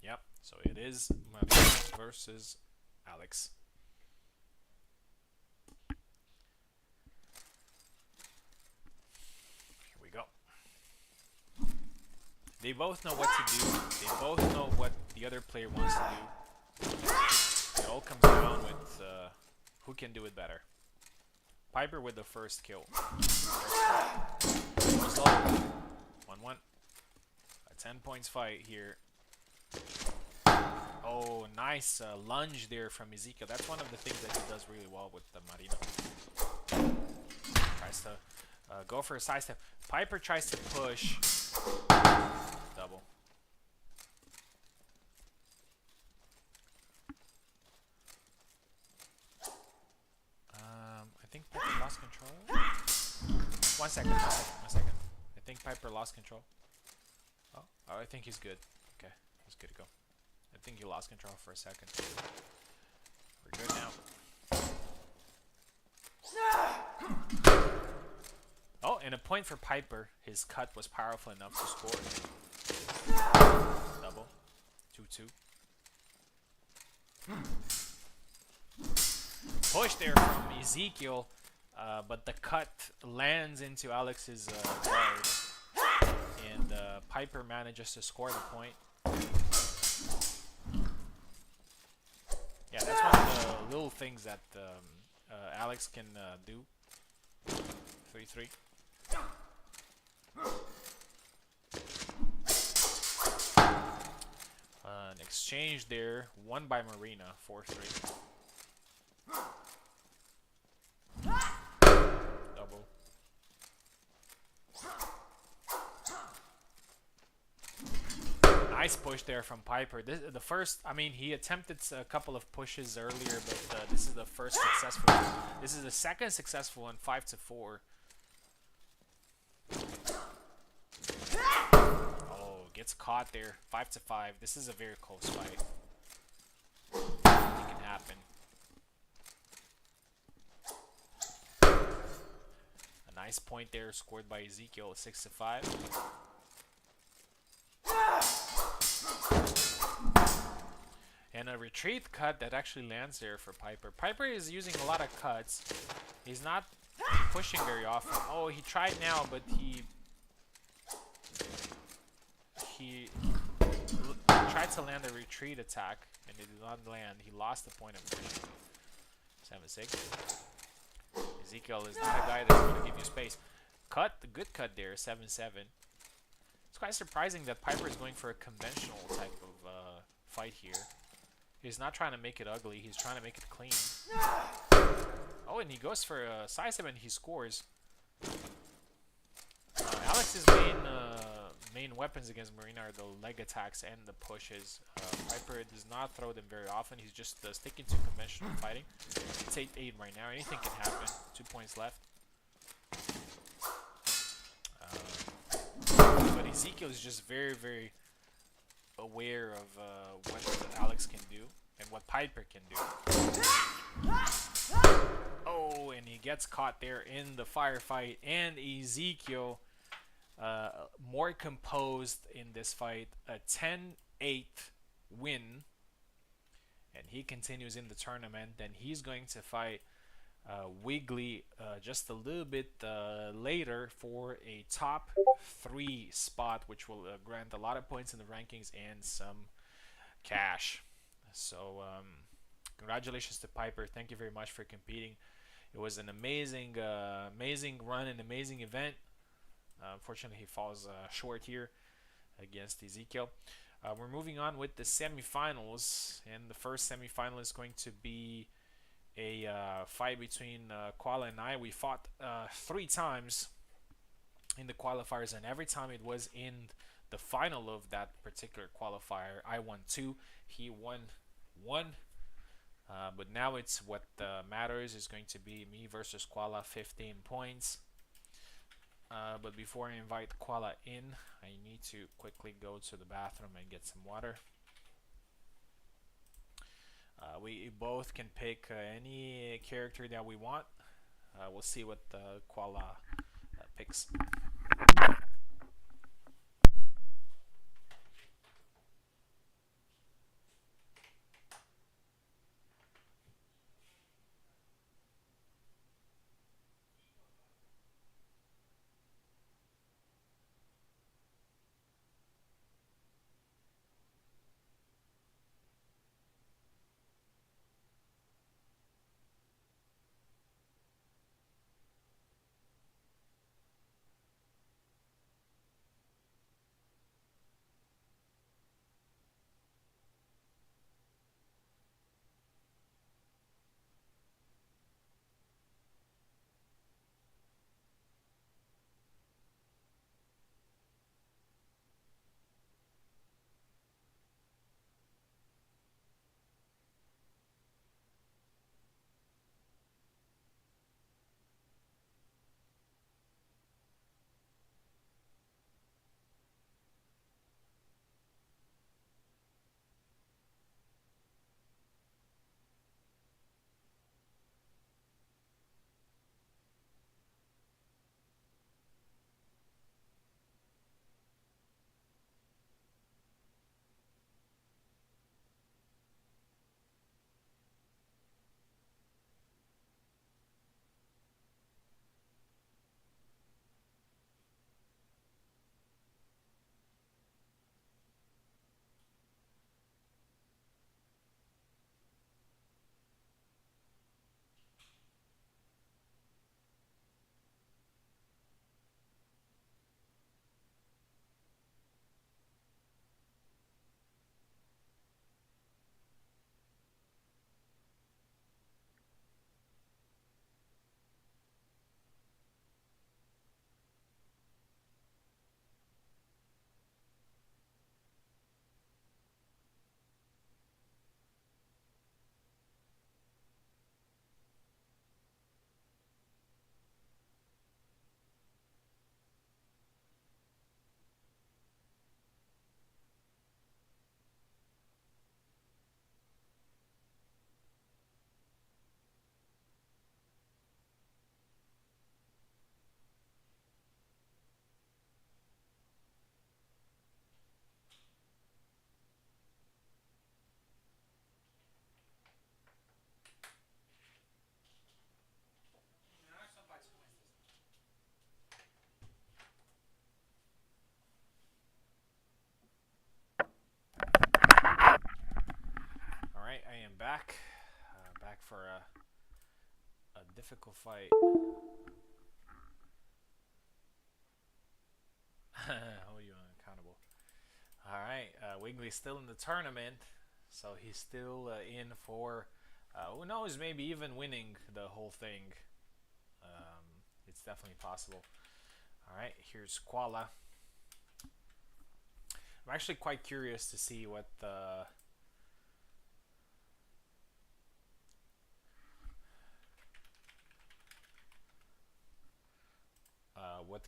Yep, so it is Marina versus Alex. Here we go. They both know what to do. They both know what the other player wants to do. It all comes down with who can do it better. Piper with the first kill. First low. 1-1. A 10 points fight here. Oh, nice lunge there from Ezekiel. That's one of the things that he does really well with the Marina. Tries to go for a side step. Piper tries to push. Double. control. 1 second, 1 second, 1 second. I think Piper lost control. Oh, I think he's good. Okay, he's good to go. I think he lost control for a second. We're good now. Oh, and a point for Piper. His cut was powerful enough to score. Double. 2-2. Push there from Ezekiel, but the cut lands into Alex's guard, and Piper manages to score the point. Yeah, that's one of the little things that Alex can do. 3-3. An exchange there, won by Marina, 4-3. Double. Nice push there from Piper. The first, I mean, he attempted a couple of pushes earlier, but this is the first successful one. This is the second successful one, 5-4. Oh, gets caught there, 5-5. This is a very close fight. It can happen. A nice point there, scored by Ezekiel, 6-5. And a retreat cut that actually lands there for Piper. Piper is using a lot of cuts. He's not pushing very often. Oh, he tried now, but he tried to land a retreat attack, and it did not land. He lost the point of pushing. 7-6. Ezekiel is not a guy that's going to give you space. Cut, the good cut there, 7-7. It's quite surprising that Piper is going for a conventional type of fight here. He's not trying to make it ugly, he's trying to make it clean. Oh, and he goes for a side and he scores. Alex's main weapons against Marina are the leg attacks and the pushes. Piper does not throw them very often, he's just sticking to conventional fighting. It's 8-8 right now, anything can happen. 2 points left. But Ezekiel is just very, very aware of what Alex can do and what Piper can do. Oh, and he gets caught there in the firefight, and Ezekiel more composed in this fight, a 10-8 win, and he continues in the tournament. And he's going to fight Wiggly just a little bit later for a top 3 spot, which will grant a lot of points in the rankings and some cash. So congratulations to Piper. Thank you very much for competing. It was an amazing run, an amazing event. Unfortunately, he falls short here against Ezekiel. We're moving on with the semifinals, and the first semifinal is going to be a fight between Koala and I. We fought 3 times in the qualifiers, and every time it was in the final of that particular qualifier. I won 2, he won 1. But now it's what matters is going to be me versus Koala, 15 points. But before I invite Koala in, I need to quickly go to the bathroom and get some water. We both can pick any character that we want. We'll see what Koala picks. for a difficult fight. Hold you accountable. Alright, Wiggly's still in the tournament, so he's still in for, who knows, maybe even winning the whole thing. It's definitely possible. Alright, here's Koala. I'm actually quite curious to see what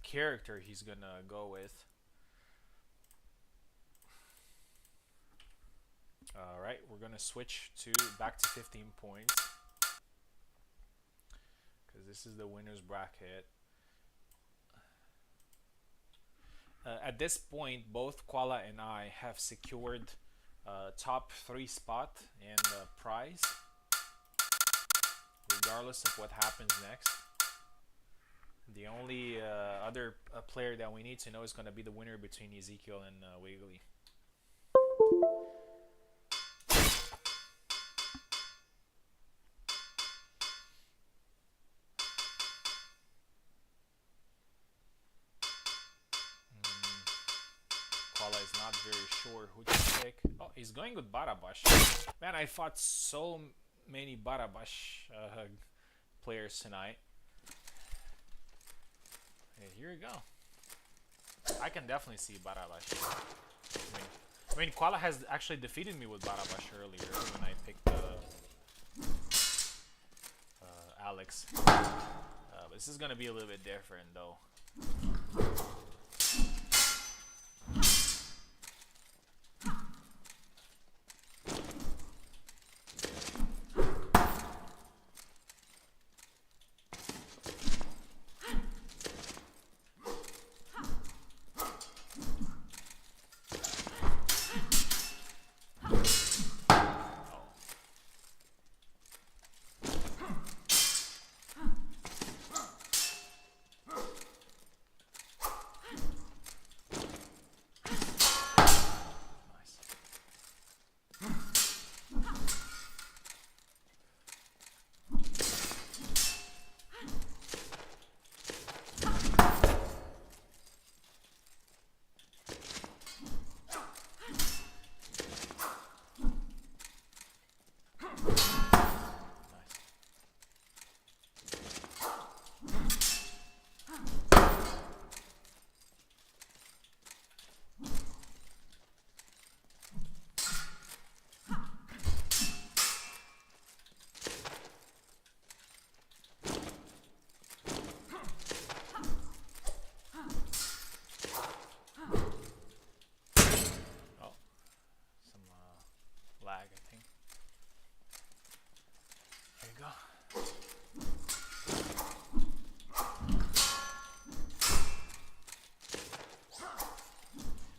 character he's gonna go with. Alright, we're gonna switch to back to 15 points, because this is the winner's bracket. At this point, both Koala and I have secured top 3 spot and prize, regardless of what happens next. The only other player that we need to know is going to be the winner between Ezekiel and Wiggly. Koala is not very sure who to pick. Oh, he's going with Barabash. Man, I fought so many Barabash players tonight. Okay, here we go. I can definitely see Barabash. I mean, Koala has actually defeated me with Barabash earlier when I picked Alex. But this is gonna be a little bit different though.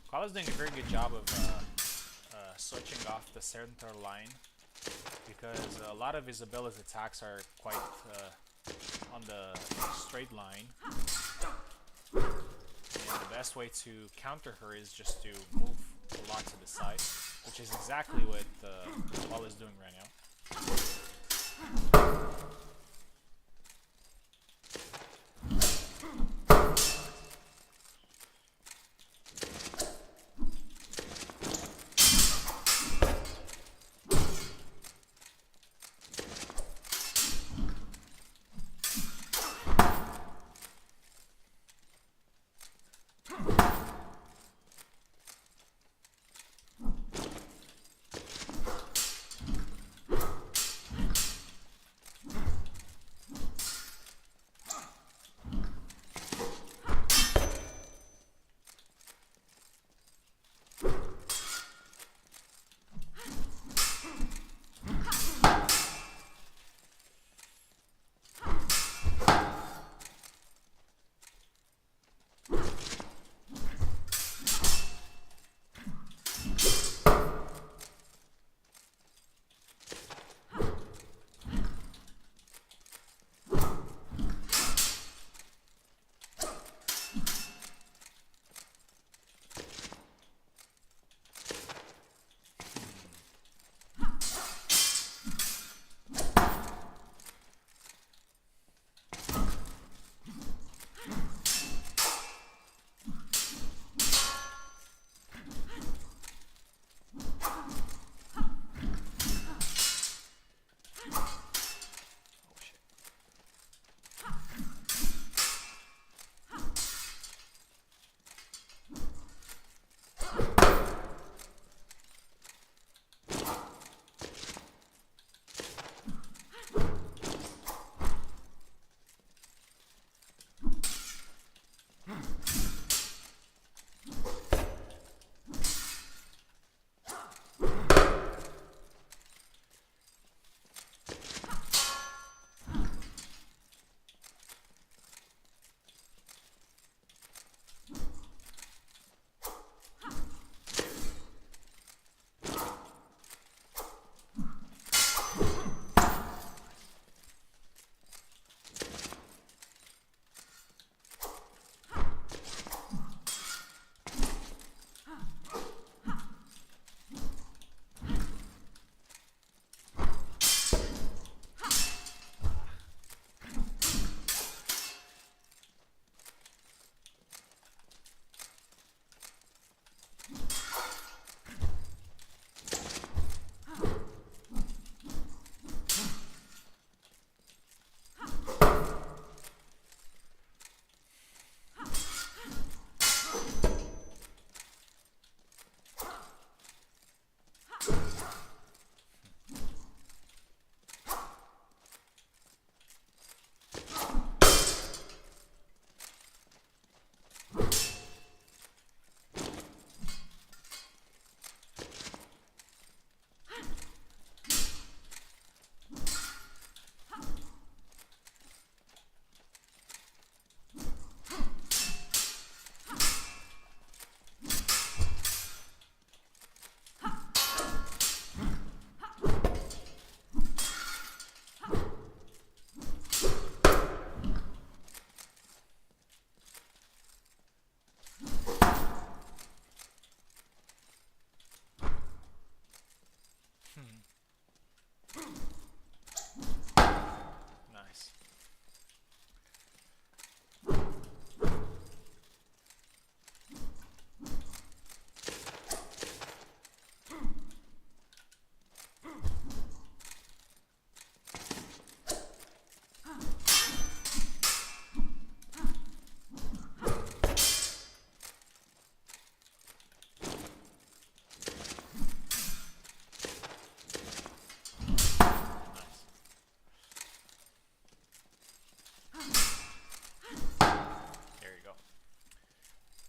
Koala's doing a very good job of switching off the center line, because a lot of Isabella's attacks are quite on the straight line, and the best way to counter her is just to move a lot to the side, which is exactly what Koala's doing right now.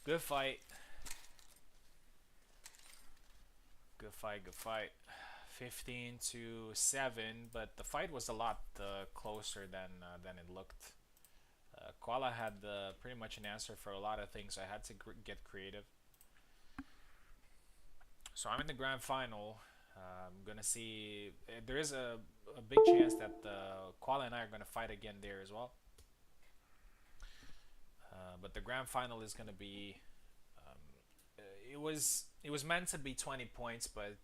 Good fight. Good fight, good fight. 15-7, but the fight was a lot closer than it looked. Koala had pretty much an answer for a lot of things. I had to get creative. So I'm in the grand final. I'm gonna see. There is a big chance that Koala and I are gonna fight again there as well. But the grand final is gonna be. Uh, it was meant to be 20 points, but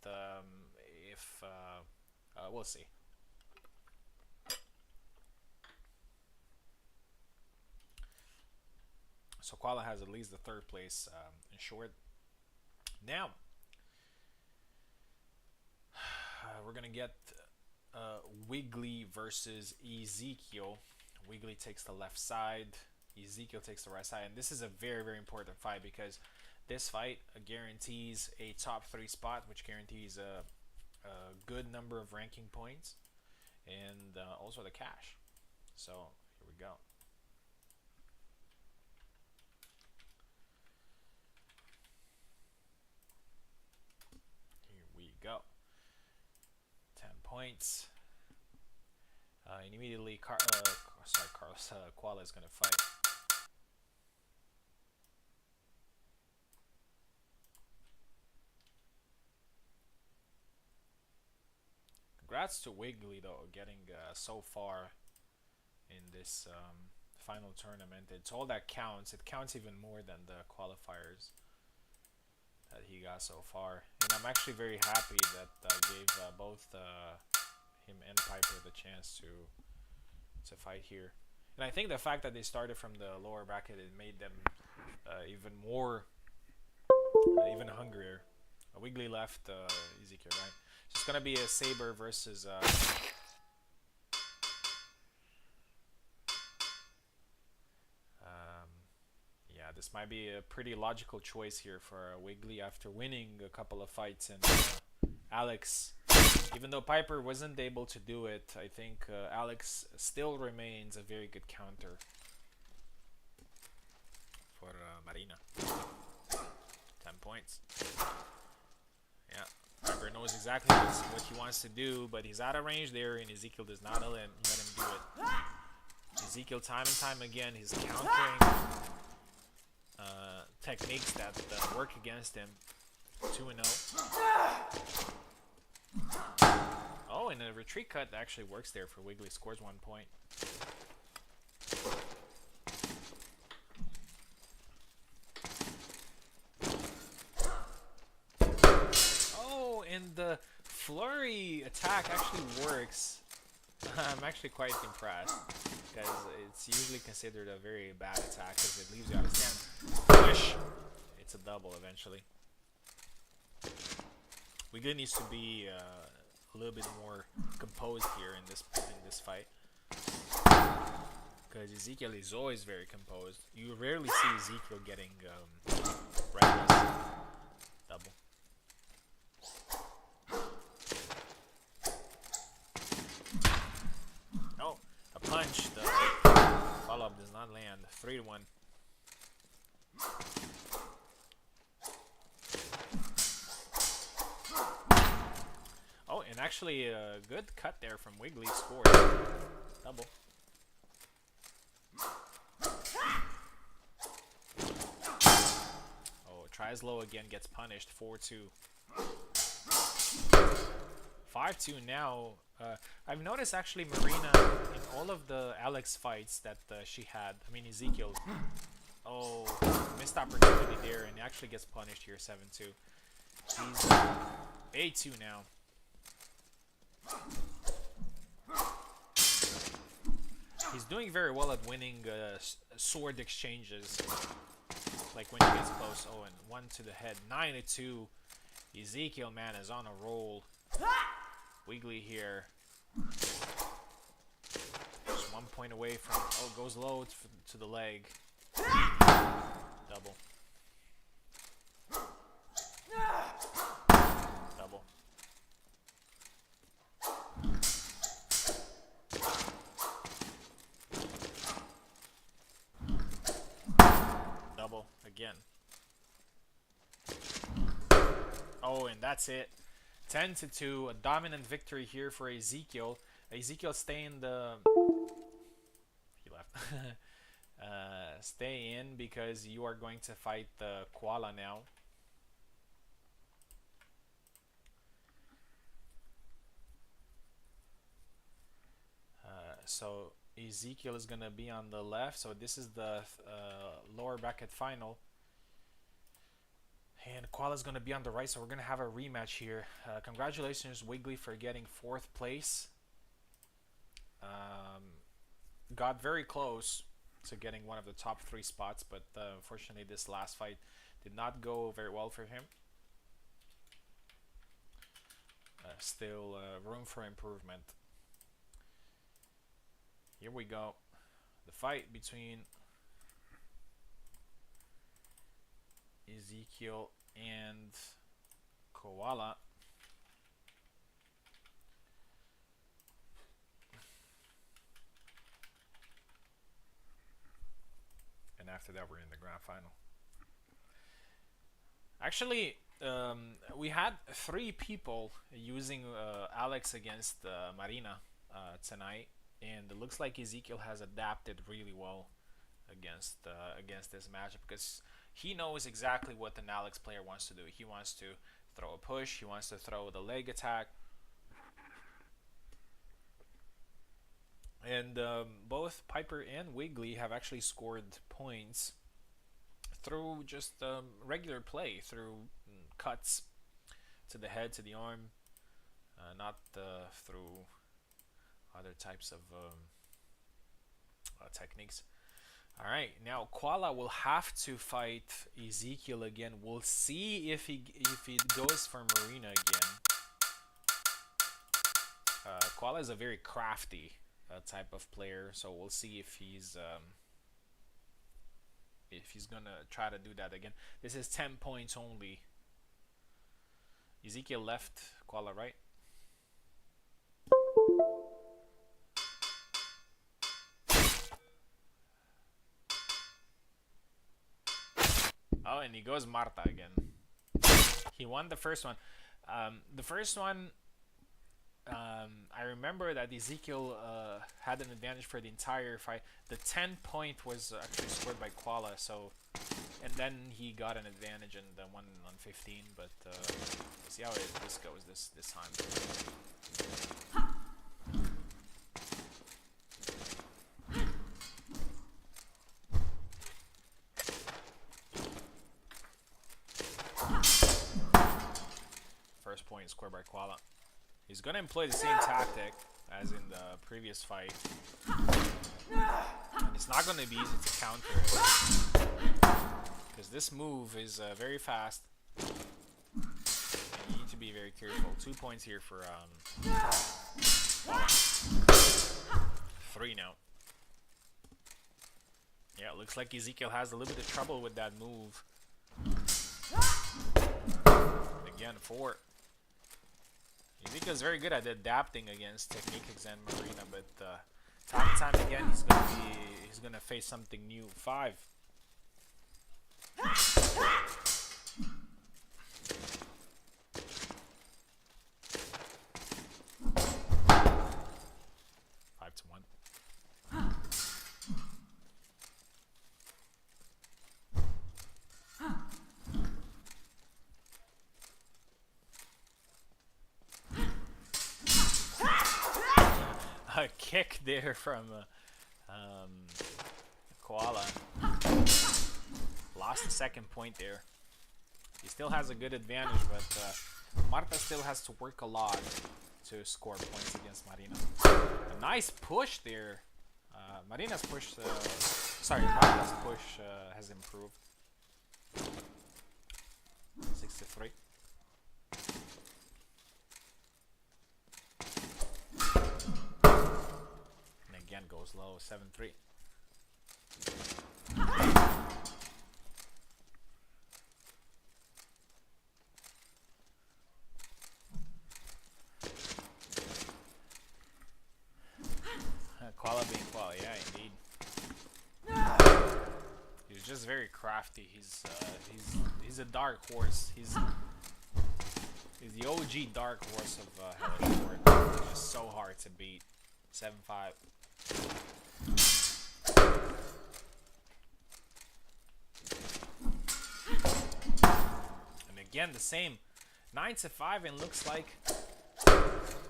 if we'll see. So Koala has at least the third place in short. Now we're gonna get Wiggly versus Ezekiel. Wiggly takes the left side. Ezekiel takes the right side, and this is a very very important fight because this fight guarantees a top 3 spot, which guarantees a good number of ranking points and also the cash. So here we go. Here we go. 10 points. And immediately, Carlos Koala is going to fight. Congrats to Wiggly though, getting so far in this final tournament. It's all that counts. It counts even more than the qualifiers that he got so far. And I'm actually very happy that I gave both him and Piper the chance to fight here. And I think the fact that they started from the lower bracket, it made them even more, even hungrier. Wiggly left Ezekiel, right? So it's gonna be a Saber versus yeah, this might be a pretty logical choice here for Wiggly after winning a couple of fights. And Alex, even though Piper wasn't able to do it, I think Alex still remains a very good counter for Marina. 10 points. Yeah, Piper knows exactly what he wants to do, but he's out of range there, and Ezekiel does not let him do it. Ezekiel, time and time again, he's countering techniques that work against him. 2-0. Oh, and a retreat cut actually works there for Wiggly. Scores 1 point. Oh, and the flurry attack actually works. I'm actually quite impressed because it's usually considered a very bad attack because it leaves you out of stand. Push! It's a double eventually. Wiggly needs to be a little bit more composed here in this fight because Ezekiel is always very composed. You rarely see Ezekiel getting reckless. Double. Oh, a punch. The follow-up does not land. 3-1. Oh, and actually a good cut there from Wiggly. Scored. Double. Oh, tries low again, gets punished. 4-2. 5-2 now. I've noticed actually Marina in all of the Alex fights that she had. I mean Ezekiel. Oh, missed opportunity there, and actually gets punished here. 7-2. He's 8-2 now. He's doing very well at winning sword exchanges, like when he gets close. Oh, and 1 to the head. 9-2. Ezekiel, man, is on a roll. Wiggly here. Just 1 point away from. Oh, goes low to the leg. Double. Double. Double again. that's it. 10-2, a dominant victory here for Ezekiel. Ezekiel stay in the. He left. Stay in because you are going to fight the koala now. So Ezekiel is gonna be on the left. So this is the lower bracket final. And Koala's going to be on the right, so we're going to have a rematch here. Congratulations, Wiggly, for getting 4th place. Got very close to getting one of the top 3 spots, but unfortunately this last fight did not go very well for him. Still room for improvement. Here we go. The fight between Ezekiel and Koala. And after that, we're in the grand final. Actually, we had 3 people using Alex against Marina tonight, and it looks like Ezekiel has adapted really well against this matchup because he knows exactly what an Alex player wants to do. He wants to throw a push, he wants to throw the leg attack. And both Piper and Wiggly have actually scored points through just regular play, through cuts to the head, to the arm, not through other types of techniques. Alright, now Koala will have to fight Ezekiel again. We'll see if he goes for Marina again. Koala is a very crafty type of player, so we'll see if he's gonna try to do that again. This is 10 points only. Ezekiel left, Koala right. Oh, and he goes Marta again. He won the first one. The first one, I remember that Ezekiel had an advantage for the entire fight. The 10 point was actually scored by Koala, so, and then he got an advantage in the one on 15. But see how this goes this time. First point scored by Koala. He's going to employ the same tactic as in the previous fight. And it's not going to be easy to counter it. Because this move is very fast. And you need to be very careful. 2 points here for 3 now. Yeah, it looks like Ezekiel has a little bit of trouble with that move. Again, 4. Ezekiel's very good at adapting against techniques and Marina, but time and again he's gonna face something new. 5. 5-1. A kick there from Koala. Lost the second point there. He still has a good advantage, but Marta still has to work a lot to score points against Marina. A nice push there. Marina's push, Marta's push has improved. 6-3. Again goes low, 7-3. Koala being Koala, yeah, indeed. He's just very crafty. He's a dark horse. He's the OG dark horse of Hellish Quart. It's just so hard to beat. 7-5. And again, the same. 9-5, and looks like...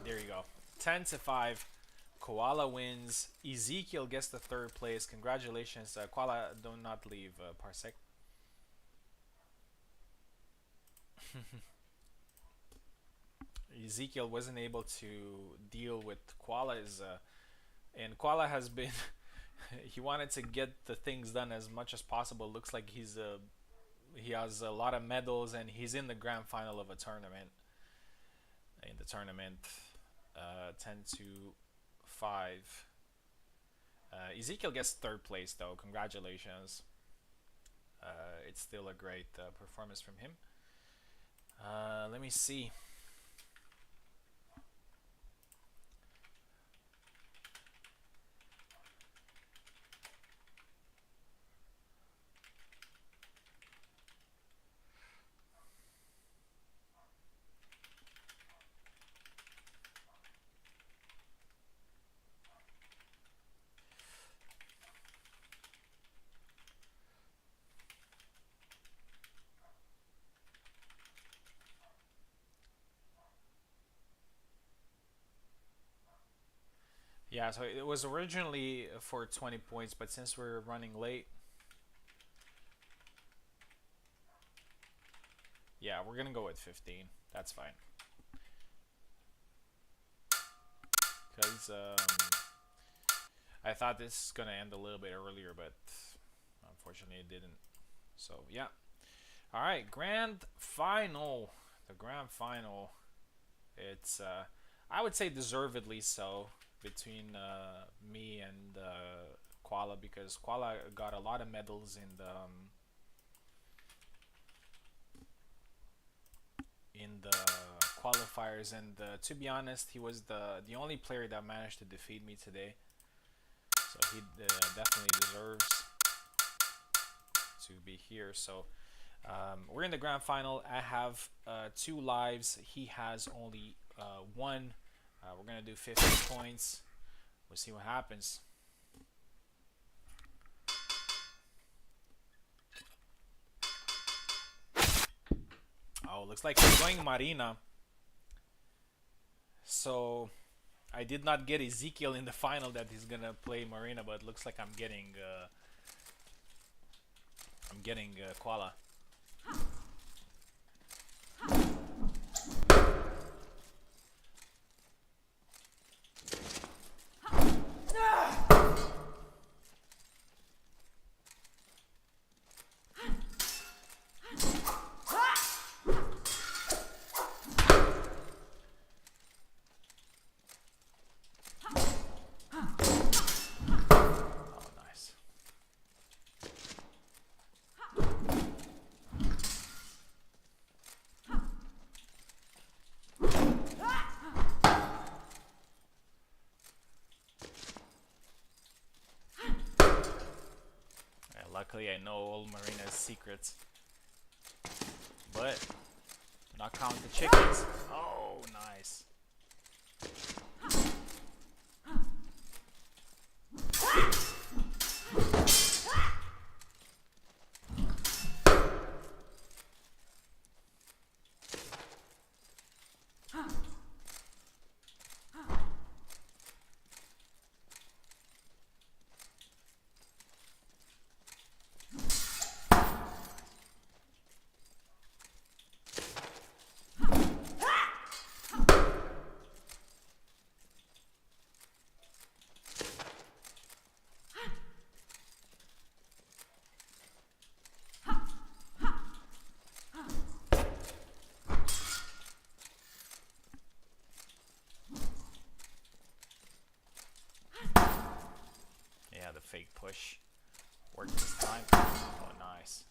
There you go. 10-5. Koala wins. Ezekiel gets the third place. Congratulations. Koala, do not leave, Parsec. Ezekiel wasn't able to deal with Koala's... and Koala has been... he wanted to get the things done as much as possible. Looks like he has a lot of medals, and he's in the grand final of a tournament. In the tournament, 10-5. Ezekiel gets third place though. Congratulations. It's still a great performance from him. Let me see. Yeah, so it was originally for 20 points, but since we're running late, yeah, we're gonna go with 15. That's fine. Because I thought this was gonna end a little bit earlier, but unfortunately it didn't. So yeah. All right, grand final. The grand final. It's I would say deservedly so between me and Koala, because Koala got a lot of medals in the qualifiers, and to be honest, he was the only player that managed to defeat me today. So he definitely deserves to be here. So we're in the grand final. I have 2 lives. He has only 1. We're gonna do 50 points. We'll see what happens. Oh, looks like he's going Marina. So I did not get Ezekiel in the final that he's gonna play Marina, but it looks like I'm getting Koala. Luckily, I know all Marina's secrets, but not count the chickens. Oh, nice. Yeah, the fake push worked this time. Oh, nice.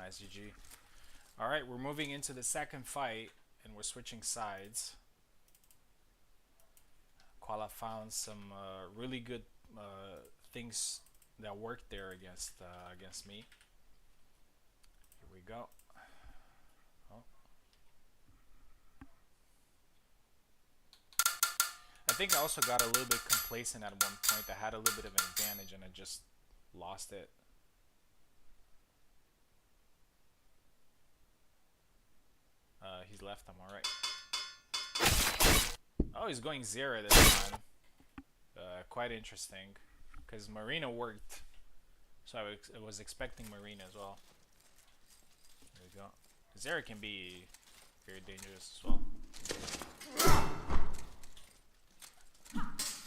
Nice, GG. All right, we're moving into the second fight, and we're switching sides. Koala found some really good things that worked there against me. Here we go. Oh. I think I also got a little bit complacent at one point. I had a little bit of an advantage, and I just lost it. He's left. I'm all right. Oh, he's going zero this time. Quite interesting, because Marina worked, so I was expecting Marina as well. There we go. Zero can be very dangerous as well. Nice.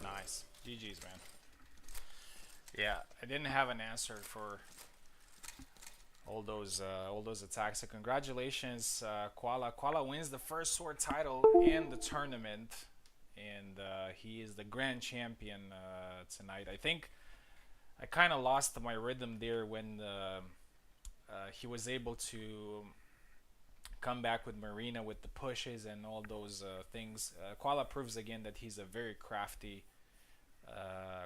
Nice. GG's, man. Yeah, I didn't have an answer for all those attacks. So congratulations, Koala. Koala wins the first sword title in the tournament, and he is the grand champion tonight. I think I kind of lost my rhythm there when he was able to come back with Marina with the pushes and all those things. Koala proves again that he's a very crafty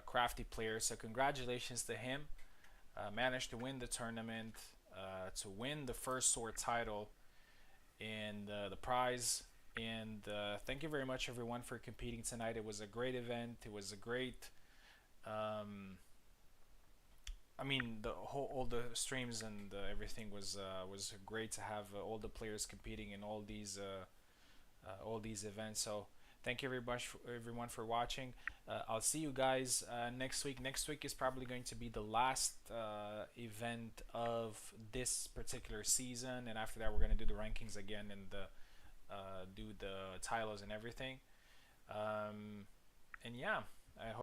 crafty player. So congratulations to him. Managed to win the tournament, to win the first sword title and the prize. And thank you very much, everyone, for competing tonight. It was a great event. It was a great. I mean, the whole all the streams and everything was great to have all the players competing in all these events. So thank you very much, for everyone, for watching. I'll see you guys next week. Next week is probably going to be the last event of this particular season, and after that, we're gonna do the rankings again and do the titles and everything. And yeah, I hope.